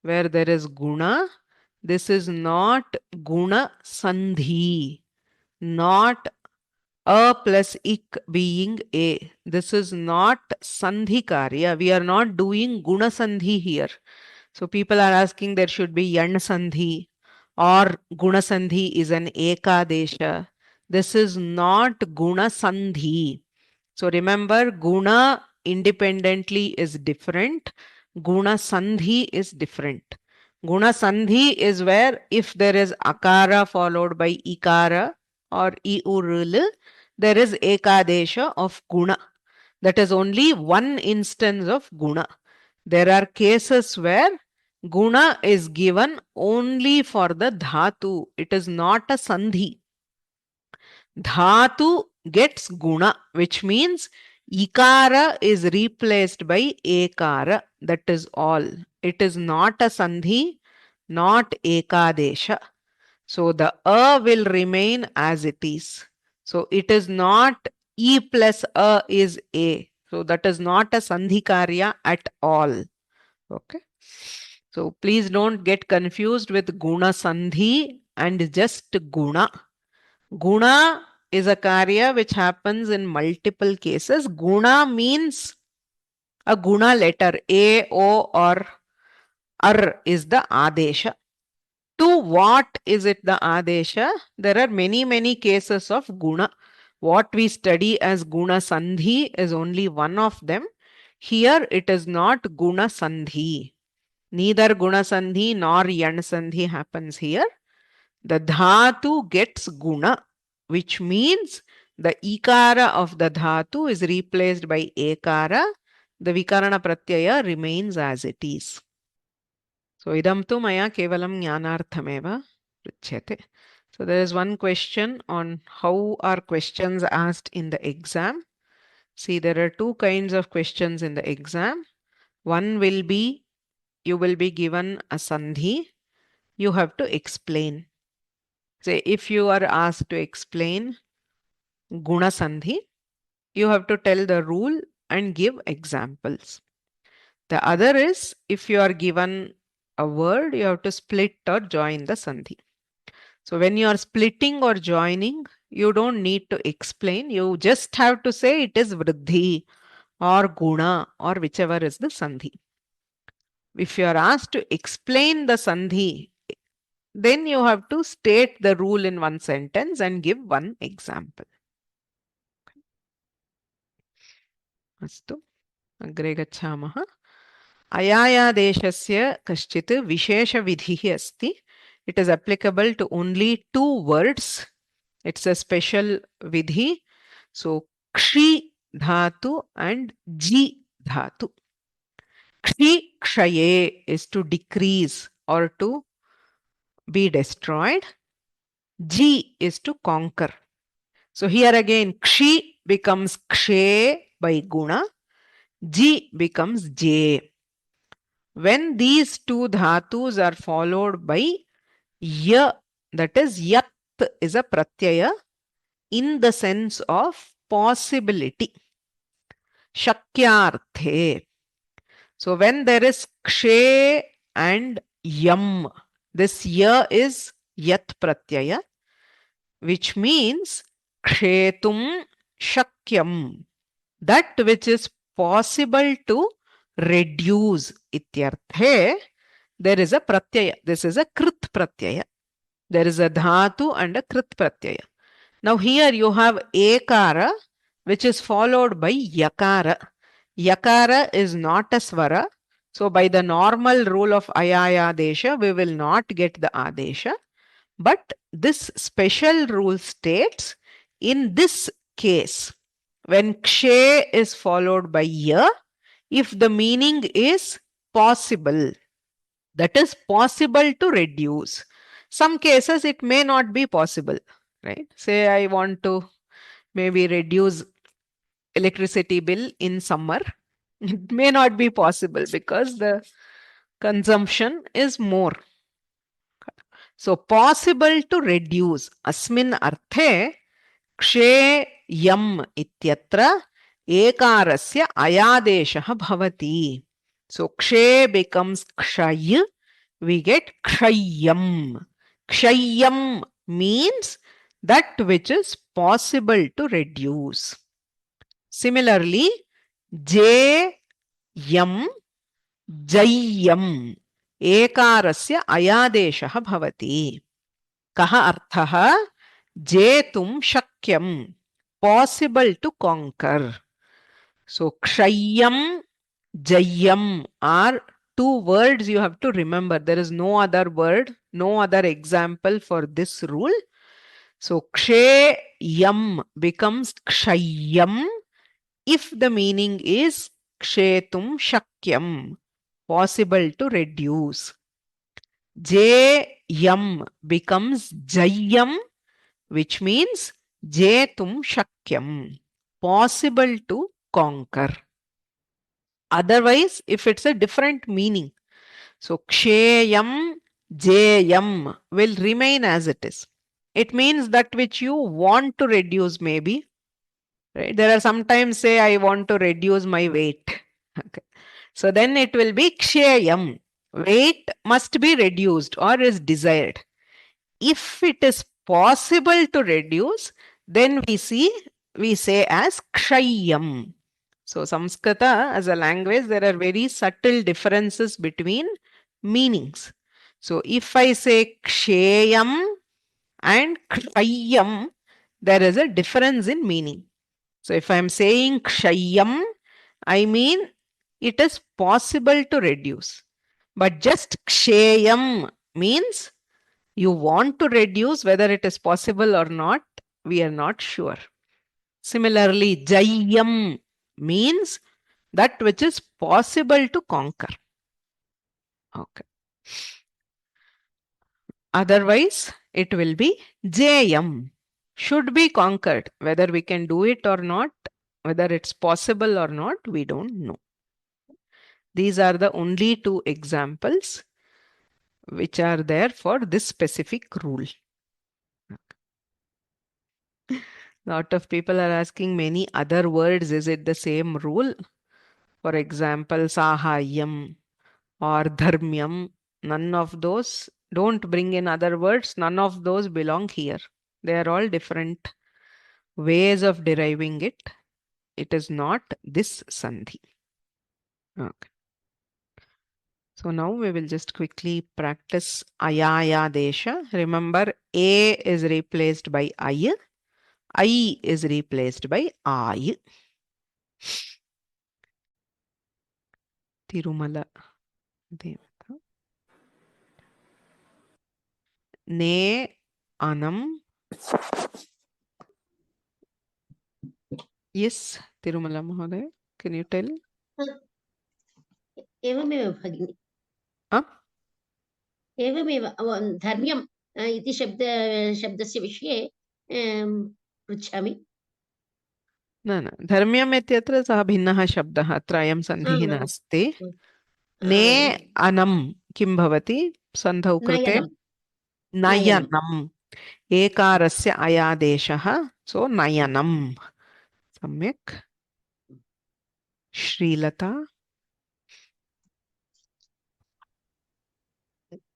where there is guna, this is not guna sandhi, not a plus ik being a. This is not sandhi karya. We are not doing guna sandhi here. So people are asking there should be yan sandhi or guna sandhi is an ekadesha. This is not guna sandhi. So remember, guna independently is different. Guna sandhi is different. Guna sandhi is where if there is akara followed by ikara or iurul, there is ekadesha of guna. That is only one instance of guna. There are cases where guna is given only for the dhatu. It is not a sandhi. Dhatu gets guna, which means ikara is replaced by ekara. That is all. It is not a sandhi, not ekadesha. So the a will remain as it is. So it is not e plus a is a. So that is not a sandhi karya at all. Okay. So please don't get confused with guna sandhi and just guna. Guna is a karya which happens in multiple cases. Guna means a guna letter, A, O or Ar is the adesha. To what is it the adesha? There are many cases of guna. What we study as guna sandhi is only one of them. Here it is not guna sandhi. Neither guna sandhi nor yan sandhi happens here. The dhatu gets guna, which means the ikara of the dhatu is replaced by ekara. The vikarana pratyaya remains as it is. So idam tu maya kevalam jnanarthameva pruchyate. So there is one question on how are questions asked in the exam. See, there are two kinds of questions in the exam. One will be, you will be given a sandhi. You have to explain. Say, if you are asked to explain guna sandhi, you have to tell the rule and give examples. The other is if you are given a word, you have to split or join the sandhi. So when you are splitting or joining, you don't need to explain. You just have to say it is vriddhi or guna or whichever is the sandhi. If you are asked to explain the sandhi, then you have to state the rule in one sentence and give one example. Astu. Agre gachamah. Ayayadeशस्य कश्चित् विशेषविधिः अस्ति. It is applicable to only 2 words. It's a special vidhi. So, kshi dhatu and ji dhatu. Kshi kshaye is to decrease or to be destroyed. Ji is to conquer. So, here again, kshi becomes kshe by guna. Ji becomes je. When these 2 dhatus are followed by ya, that is yat is a pratyaya in the sense of possibility. Shakyarthe. So when there is kshe and yam, this ya is yat pratyaya, which means kshetum shakyam, that which is possible to reduce. Ityarthe, there is a pratyaya. This is a krit pratyaya. There is a dhatu and a krit pratyaya. Now here you have ekara, which is followed by yakara. Yakara is not a swara. So by the normal rule of ayayadesha, we will not get the adesha. But this special rule states, in this case, when kshe is followed by ya, if the meaning is possible, that is possible to reduce. Some cases it may not be possible, right? Say I want to maybe reduce electricity bill in summer. It may not be possible because the consumption is more. So possible to reduce. Asmin arthe kshe yam ityatra ekarasya ayadeshah bhavati. So kshe becomes kshay. We get kshayam. Kshayam means that which is possible to reduce. Similarly, jayam, jayam, ekarasya ayadeshah bhavati. Kaha arthaha? Jetum shakyam, possible to conquer. So kshayam, jayam are 2 words you have to remember. There is no other word, no other example for this rule. So kshe yam becomes kshayam if the meaning is kshetum shakyam, possible to reduce. Jayam becomes jayam, which means jetum shakyam, possible to conquer. Otherwise, if it's a different meaning, so ksheyam, jayam will remain as it is. It means that which you want to reduce, maybe. Right? There are sometimes say I want to reduce my weight. Okay. So then it will be ksheyam. Weight must be reduced or is desired. If it is possible to reduce, then we say as kshayam. So Samskrita as a language, there are very subtle differences between meanings. So if I say ksheyam and kshayam, there is a difference in meaning. So if I am saying kshayam, I mean it is possible to reduce. But just ksheyam means you want to reduce, whether it is possible or not, we are not sure. Similarly, jayam means that which is possible to conquer. Okay. Otherwise, it will be jayam, should be conquered. Whether we can do it or not, whether it's possible or not, we don't know. These are the only 2 examples which are there for this specific rule. Lot of people are asking many other words. Is it the same rule? For example, Sahayam or Dharmyam, none of those, don't bring in other words, none of those belong here. They are all different ways of deriving it. It is not this Sandhi. Okay. So now we will just quickly practice Ayaya Desha. Remember, A is replaced by I is replaced by I. Tirumala Devata. Ne Anam. Yes, Tirumala Mahoday, can you tell? एवमेव भगिनि Huh? एवमेव धर्म्यम् इति शब्दस्य विषये पृच्छामि न धर्म्यम् इत्यत्र सः भिन्नः शब्दः, अत्र अयं सन्धिः नास्ति. ने अनं किं भवति सन्धौ कृते? नयनम्. एकारस्य अयादेशः, सो नयनम्. सम्यक्. Srilata.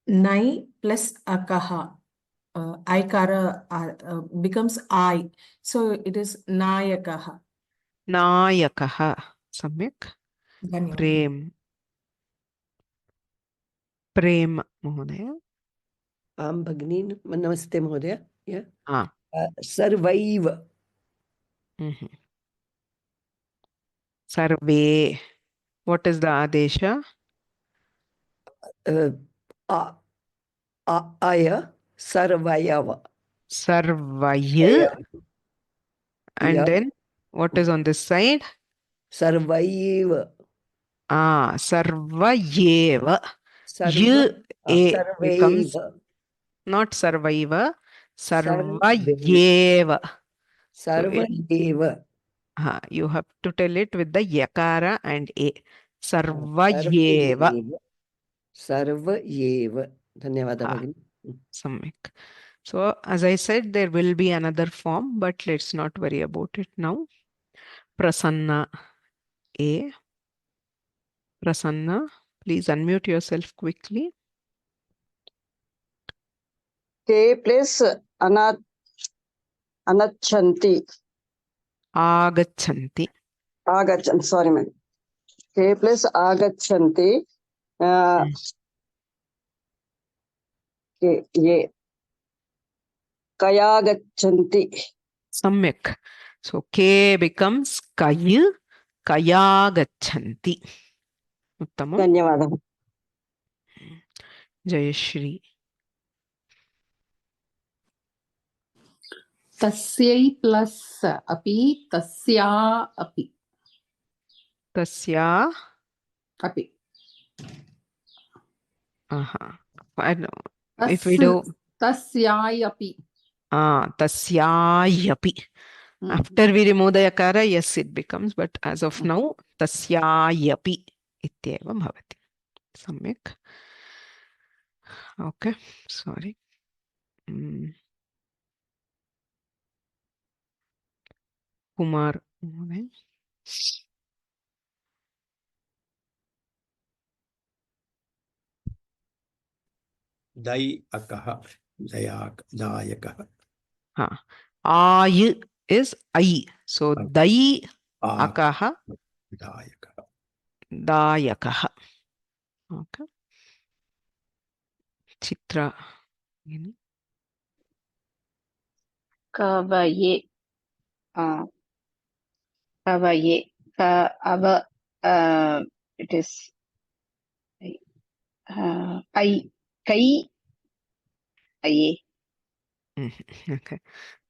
Nai plus akaha. Aikara becomes I. So it is Nayakaha. नायकः. सम्यक्. Dhanyawad. प्रेम. प्रेम महोदय. आं भगिनी नमस्ते महोदय. हाँ. सर्वैव. सर्वे. What is the adesha? Aya sarvayava. Sarvay. And Yeah. then what is on this side? Sarvaiva. Sarvayeva. Y becomes not sarvaiva. Sarvayeva. Sarvayeva. You have to tell it with the yakara and a. Sarvayeva. Sarvayeva. Dhanyawada bhagini. Samyak. So as I said, there will be another form, but let's not worry about it now. Prasanna A. Prasanna, please unmute yourself quickly. K plus anachanti. Agachanti. Agachanti. Sorry, ma'am. K plus agachanti. Ye. Kayagachanti. Samyak. So K becomes Kay. Kayagachanti. Uttamam. Dhanyawada. Jayashri. Tasyai plus api, tasya api. Tasya. Api. I know. If we do Tasyai api. Tasyayapi. After we remove the yakara, yes, it becomes, but as of now, tasyayapi ityevam bhavati. Samyak. Okay, sorry. Kumar. Dai akaha. Dayakaha. Ay is I. So dai akaha. Dayakaha. Dayakaha. Okay. Chitra. Kavaye. Kavaye. It is kai. Aye. Okay.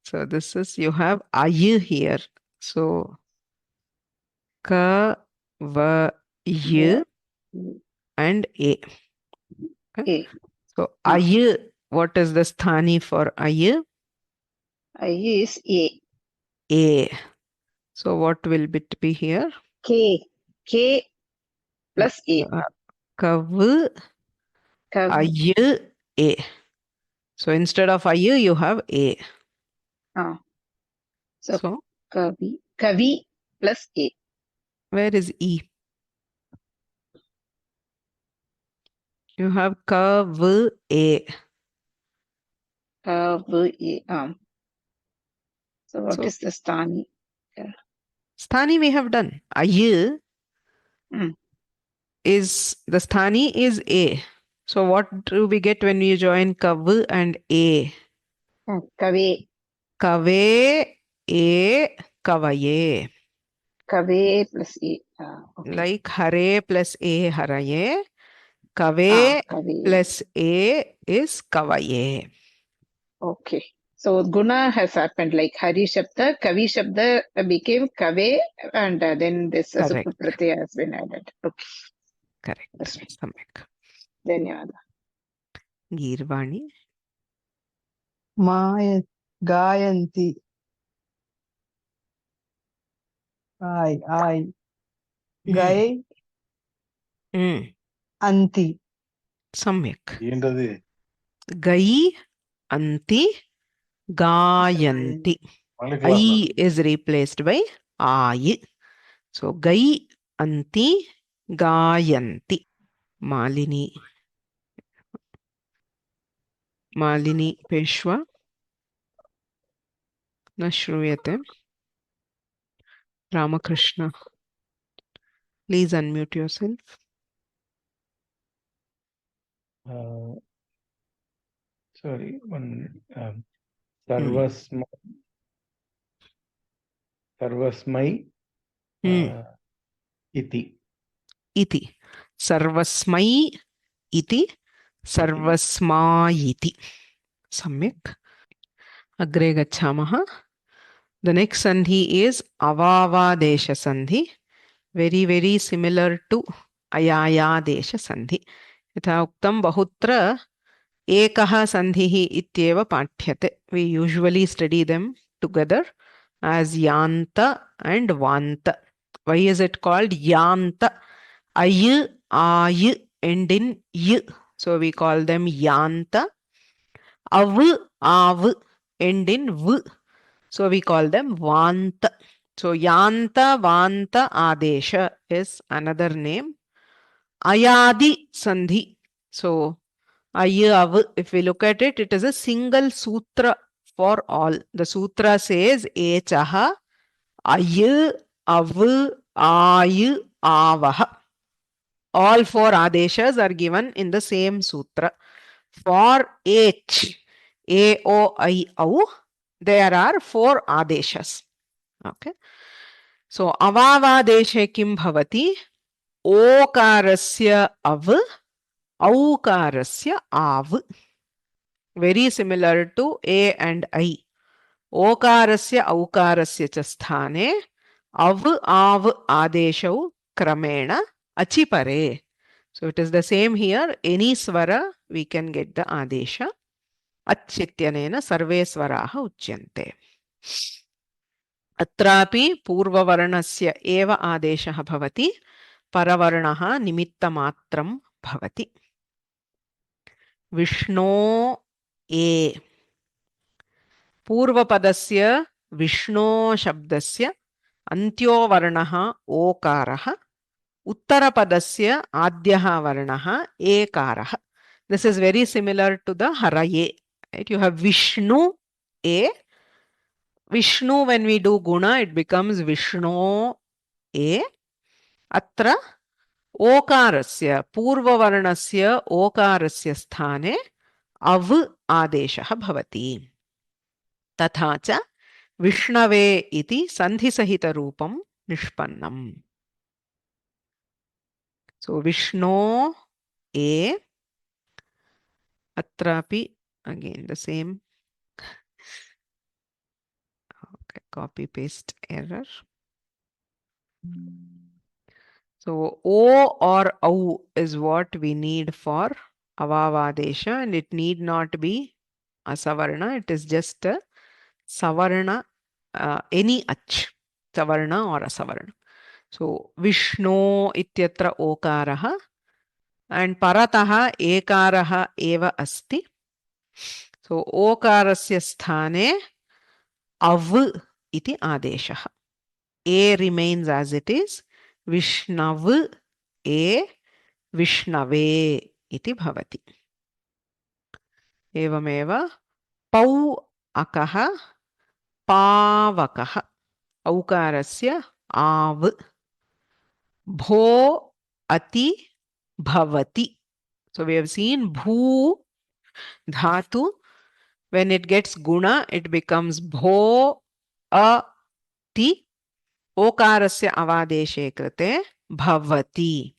So this is, you have ayu here. So ka, va, yu and a. Okay. So ayu, what is the sthani for ayu? Aye is a. A. So what will it be here? K. K plus a. Kavu, ayu, a. So instead of ayu, you have a. So kavi plus a. Where is e? You have ka, v, a. So what So is the sthani? sthani we have done. Ay is, the sthani is a. So what do we get when we join kav and a? Kave. Kave, a, kavaye. Kave plus e. Okay. Like hare plus a, haraye. Kave Kave. plus a is kavaye. Okay. So guna has happened, like Hari Shabda, Kavi Shabda became Kave, and then this Correct. Suput Pratyaya has been added. Okay. Correct. That's right. Samyak. Dhanyawada. Girvani. Gayanti. I. Gai. Anti. Samyak. Gai, anti, gayanti. I is replaced by I. So gai, anti, gayanti. Malini. Malini Peshwa. Na shruyate. Ramakrishna. Please unmute yourself. Sorry, one Sarvasmai iti. Iti. Sarvasmai iti. Sarvasmayiti. Samyak. Agre gachamaha. The next sandhi is avavadesha sandhi. Very, very similar to ayayadesha sandhi. Yatha uktam bahutra ekaha sandhihi ityeva paఠ్యతే. We usually study them together as yanta and vanta. Why is it called yanta? Ay, ay, end in y. So we call them yanta. Av, av, end in v. So we call them vanta. So yanta, vanta, adesha is another name. Ayadi sandhi. So ay, av, if we look at it, it is a single sutra for all. The sutra says echaha, ay, av, ay, avaha. All four adeshas are given in the same sutra. For H, A, O, I, O, there are four adeshas. Okay. So, avavadeshe kim bhavati? Okarasya av, aukarasya av. Very similar to A and I. Okarasya, aukarasya cha sthane, av, av adeshau kramena achipare. So it is the same here. Any swara we can get the adesha. Achityanena sarve swaraha uchyante. Atrapi purvavarnasya eva adeshaha bhavati. Paravarnaha nimittamatram bhavati. Vishno e. Purvapadasya Vishno shabdasya antyo varnaha okaraha. Uttarapadasya adyaha varnaha ekaraha. This is very similar to the haraye. Right? You have Vishnu a. Vishnu, when we do guna, it becomes Vishno a. Atra okarasya purvavarnasya okarasya sthane av adeshaha bhavati. Tatha cha Vishnave iti sandhisahita rupam nishpannam. So Vishno a. Atrapi, again the same. Okay, copy paste error. So O or Au is what we need for avavadesha, and it need not be a savarna. It is just a savarna, any ach, savarna or a savarna. So Vishno ityatra okaraha, and parataha ekaraha eva asti. So okarasya sthane av iti adeshaha. A remains as it is. Vishnav a, Vishnave इति भवति. एवमेव पौ अकः पावकः औकारस्य आव् भो अति भवति. So we have seen bhu dhatu. When it gets guna, it becomes bho ati. Okarasya avadeshe krite bhavati.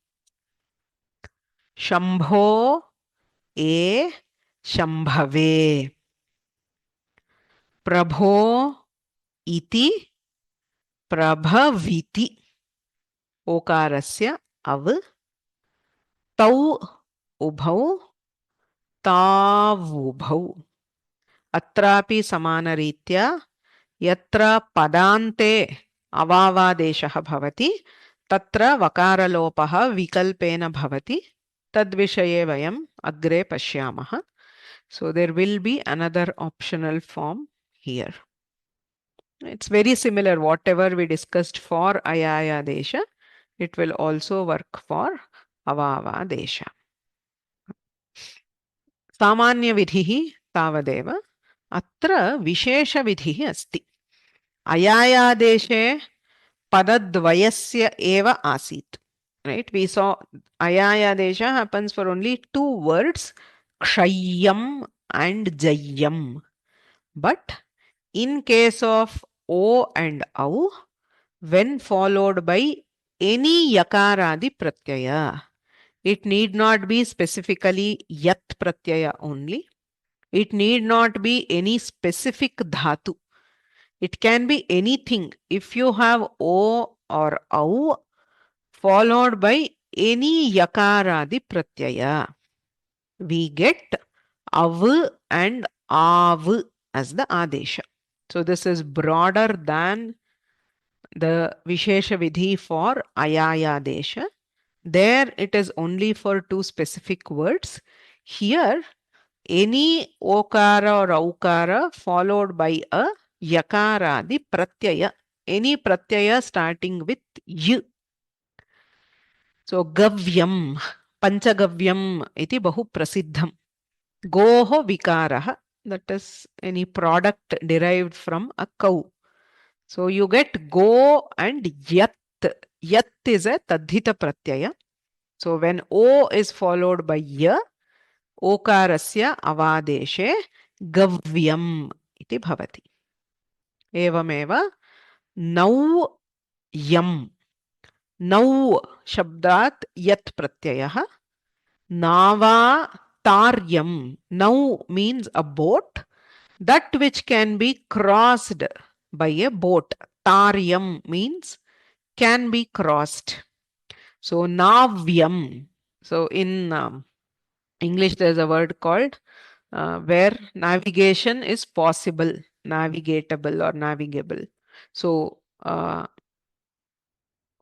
Shambho e shambhave. Prabho iti prabhaviti. Okarasya av tau ubhau तावुभौ. अत्रापि समानरीत्या यत्र पदान्ते अवावादेशः भवति तत्र वकारलोपः विकल्पेन भवति. तद्विषये वयम् अग्रे पश्यामः. So there will be another optional form here. It's very similar. Whatever we discussed for ayayadesha, it will also work for avavadesha. सामान्यविधिः तावदेव. अत्र विशेषविधिः अस्ति. अयायादेशे पदद्वयस्य एव आसीत्. Right? We saw ayayadesha happens for only 2 words, kshayam and jayam. But in case of o and au, when followed by any yakaradi pratyaya, it need not be specifically yat pratyaya only. It need not be any specific dhatu. It can be anything. If you have o or au followed by any yakaradi pratyaya, we get av and av as the adesha. So this is broader than the vishesha vidhi for ayayadesha. There it is only for 2 specific words. Here any okara or aukara followed by a yakaradi pratyaya, any pratyaya starting with y. So gavyam, panchagavyam iti bahu prasiddham. Goho vikaraha, that is any product derived from a cow. So you get go and yat. Yat is a tadhita pratyaya. So when o is followed by ya, okarasya avadeshe gavyam iti bhavati. Evameva nau yam. Nau shabdat yat pratyayah. Nava taryam. Nau means a boat. That which can be crossed by a boat. Taryam means can be crossed. So navyam. So in English there is a word called where navigation is possible, navigatable or navigable. So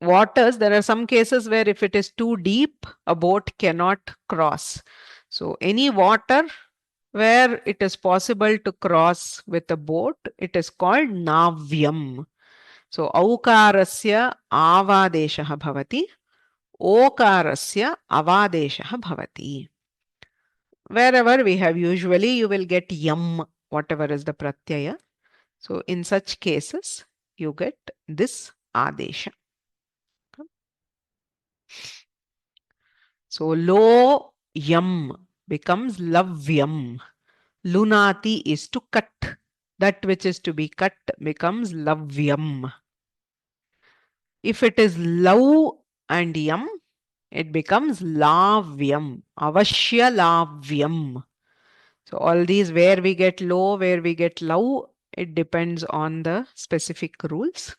waters, there are some cases where if it is too deep, a boat cannot cross. So any water where it is possible to cross with a boat, it is called navyam. So aukarasya avadeshah bhavati, okarasya avadeshah bhavati. Wherever we have, usually you will get yam, whatever is the pratyaya. So in such cases, you get this adesha. So lo yam becomes lavyam. Lunati is to cut. That which is to be cut becomes lavyam. If it is lav and yam, it becomes lavyam. Avashya lavyam. So all these, where we get lo, where we get lav, it depends on the specific rules.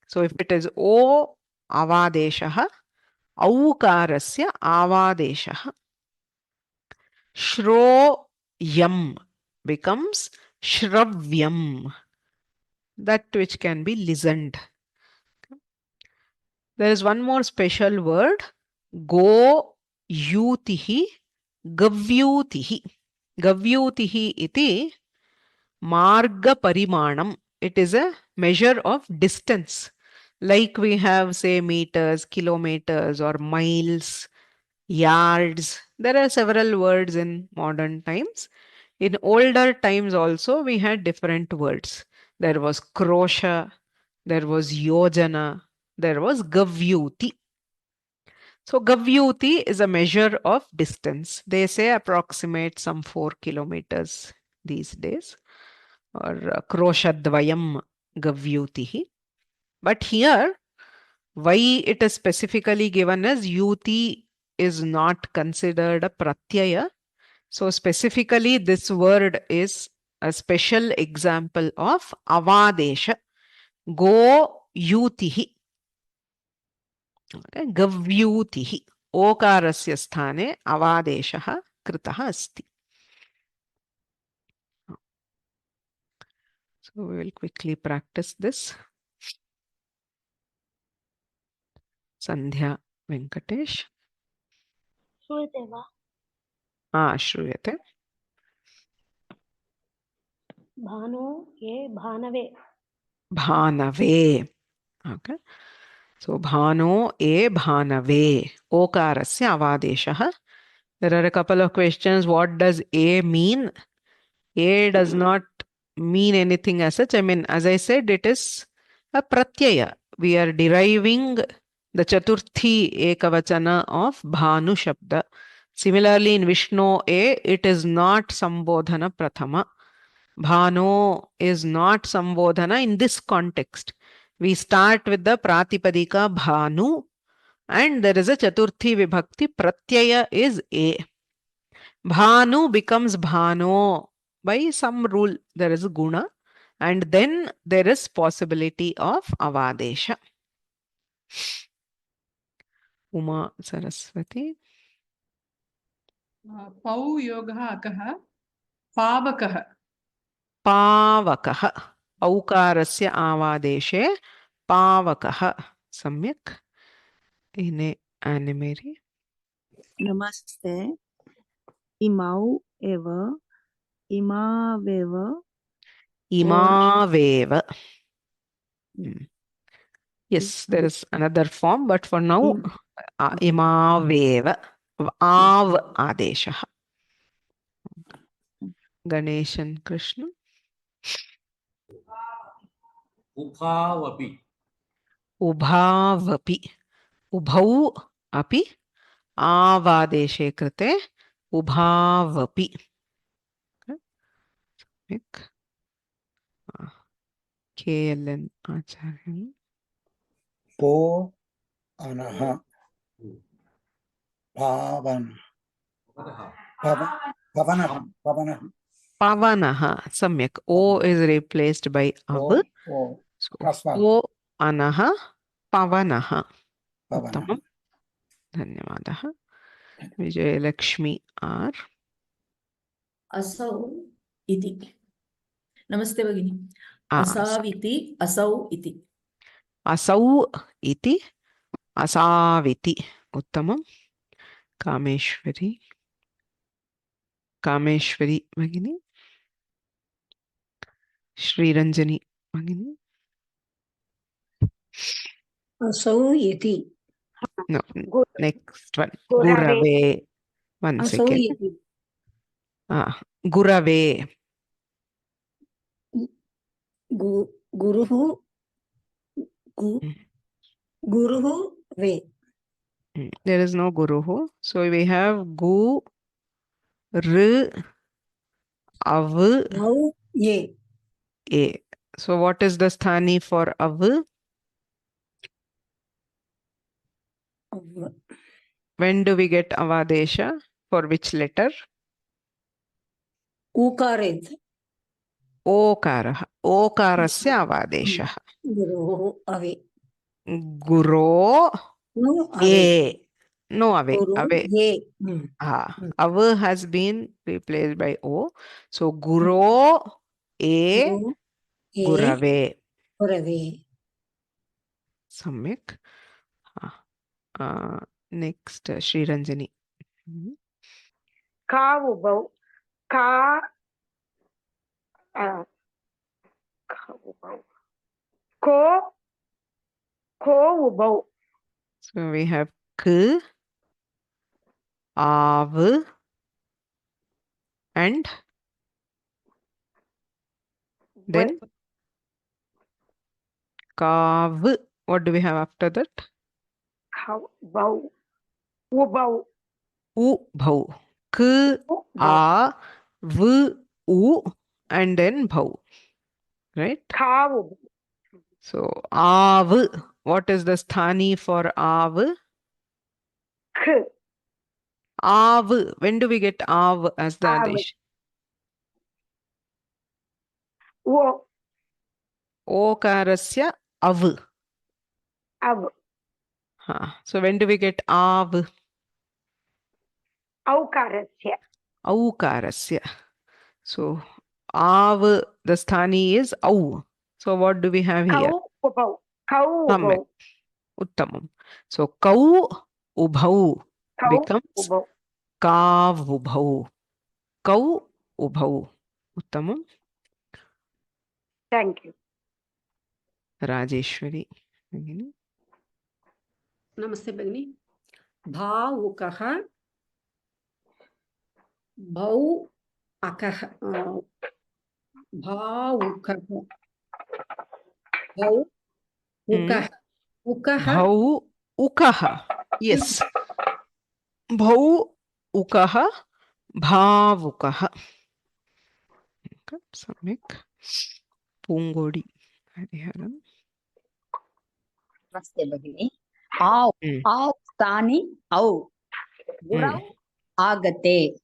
So if it is o avadeshaha, aukarasya avadeshaha. Shro yam becomes shravyam. That which can be listened. There is one more special word. Go yutihi gavyutihi. Gavyutihi iti marga parimanam. It is a measure of distance. Like we have, say, meters, kilometers, or miles, yards. There are several words in modern times. In older times also, we had different words. There was krosha, there was yojana, there was gavyuti. So gavyuti is a measure of distance. They say approximate some 4 kilometers these days, or kroshadvayam gavyutihi. But here, why it is specifically given as yuti is not considered a pratyaya. So specifically, this word is a special example of avadesha. Go yutihi. Okay, gavyutihi. ओकारस्य स्थाने अवादेशः कृतः अस्ति. So we will quickly practice this. Sandhya Venkatesh. श्रूयते वा? श्रूयते. भानो ये भानवे. Bhanave. Okay. So bhano e bhanave. Okarasya avadeshah. There are a couple of questions. What does a mean? A does not mean anything as such. I mean, as I said, it is a pratyaya. We are deriving the chaturthi ekavachana of bhanu shabda. Similarly, in Vishnu A, it is not sambodhana prathama. Bhano is not sambodhana in this context. We start with the pratipadika bhanu and there is a chaturthi vibhakti. Pratyaya is A. Bhanu becomes bhano by some rule. There is a guna and then there is possibility of avadesha. Uma Saraswati. पौ योगः अकः पावकः. पावकः. औकारस्य आवादेशे पावकः. सम्यक्. इने एनिमेरि. नमस्ते. इमौ एव इमावेव Imaveva. Yes, there is another form, but for now, imaveva. Av adeshah. Ganeshan Krishna. Ubhavapi. Ubhavapi. Ubhau api. Avadeshe krite. Ubhavapi. KLN Acharya. Po anaha. Pavan. Pavanaha. Pavanaha. Pavanaha. Samyak. O is replaced by av. So, O anaha. Pavanaha. Uttamam. Dhanyavadaha. Vijayalakshmi R. असौ इति. नमस्ते भगिनी. असाविति असौ इति. असौ इति असाविति. उत्तमं. कामेश्वरी. कामेश्वरी भगिनी. श्रीरञ्जनी भगिनी. असौ इति. No, next one. Gurave. One असौ second. इति. Gurave. गुरुः गुरुः वे. There is no guruhu. So we have gu, r, av, ye. a. So what is the sthani for av? When do we get avadesha? For which letter? Ukaret. Okara. Okarasya avadesha. Guruः ave. Guro. No ave. No ave. Guru Ave. ye. Av has been replaced by o. So guro a gurave. Gurave. Samyak. Next, Sri Ranjani. Ka ubau. Ka ubau. Ko ubau. So we have k, Av and then Kav. What do we have after that? Bau. Ubau. Bhau. K, A, V, U, and then Bhau. Right? Kavu. So, Av. What is the sthani for Av? K. Av. When do we get Av as the Av. Adesh? O. Okarasya Av. Av. So, when do we get Av? Aukarasya. Aukarasya. So, Av, the sthani is Au. So, what do we have here? Kau ubau. Kau Samyak. ubau. Uttamam. So, Kau Ubhau Kau becomes ubau. Kav Ubhau. Kau Ubhau. Uttamam. Thank you. Rajeshwari. नमस्ते भगिनी भावुकः भौ अकः भावुकः भौ उकः उकः Bhau Ukaha. Yes. Bhau Ukaha Bhavukaha. Okay, Samyak. Pungodi. Hariharan. नमस्ते भगिनी आव आव स्थानि औ गुरौ आगते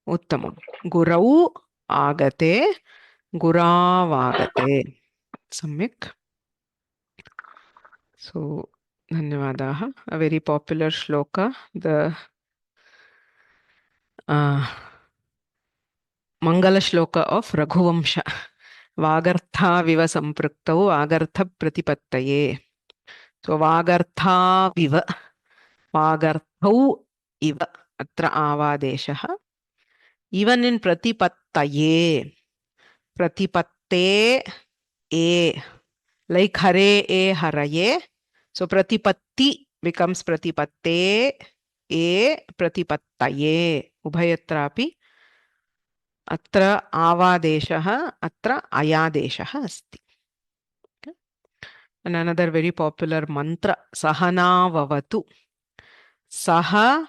Uttamam. Gurau Agate. Guravagate. Samyak. So, Dhanyavadaha. A very popular shloka. The Mangala shloka of Raghuvamsha. Vagartha viva sampraktau agartha pratipattaye. So, Vagartha viva. Vagarthau iva. Atra avadeshaha. Even in pratipattaye. Pratipatte e. Like hare e haraye. So, pratipatti becomes pratipatte e pratipattaye. Ubhayatrapi. Atra avadeshaha, atra ayadeshaha asti. Okay. And another very popular mantra, Sahana Vavatu. Saha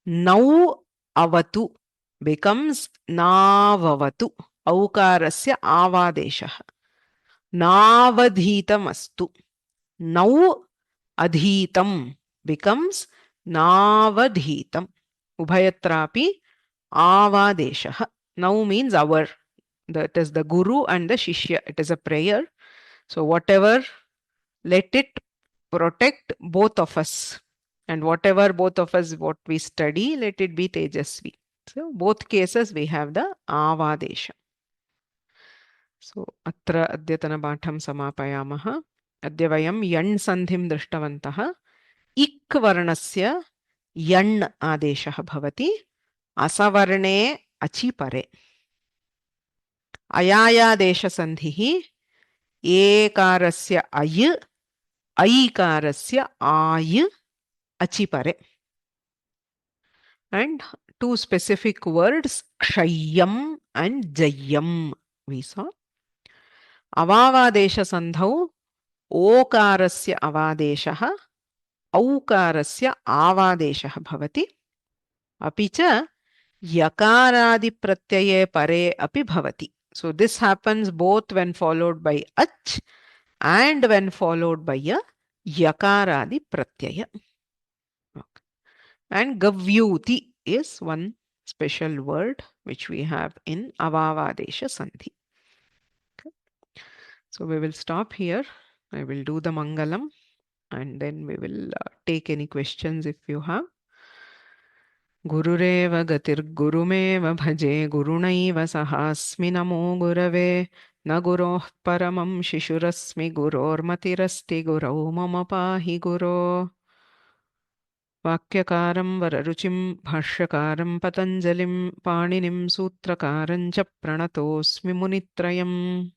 Nau Avatu becomes Navavatu. Aukarasya avadeshaha. Navadhitam astu. Nau adhitam becomes Navadhitam. Ubhayatrapi avadeshaha. Now means our. That is the guru and the shishya. It is a prayer. So whatever, let it protect both of us. And whatever both of us, what we study, let it be tejasvi. So both cases we have the avadesha. So atra adyatana patham samapayamaha. Adya vayam yan sandhim drishtavantaha. Ik varnasya yan adeshaha bhavati. Asavarne achi pare. Ayaya desha sandhihi ekarasya ay aikarasya ay achi pare. And two specific words, kshayam and jayam, we saw. Avavadesha sandhau okarasya avadeshaha aukarasya avadeshaha bhavati. Apicha yakaradi pratyaye pare api bhavati. So this happens both when followed by ach and when followed by a yakaradi pratyaya. Okay. And gavyuti is one special word which we have in avavadesha sandhi. Okay. So we will stop here. I will do the mangalam and then we will take any questions if you have. Gurureva gatir gurumeva bhaje gurunaiva sahasmi namo gurave na guroh paramam shishurasmi guror matirasti gurau mama pahi guro. Vakyakaram vararuchim bhashyakaram patanjalim paninim sutrakaram cha pranatosmi munitrayam.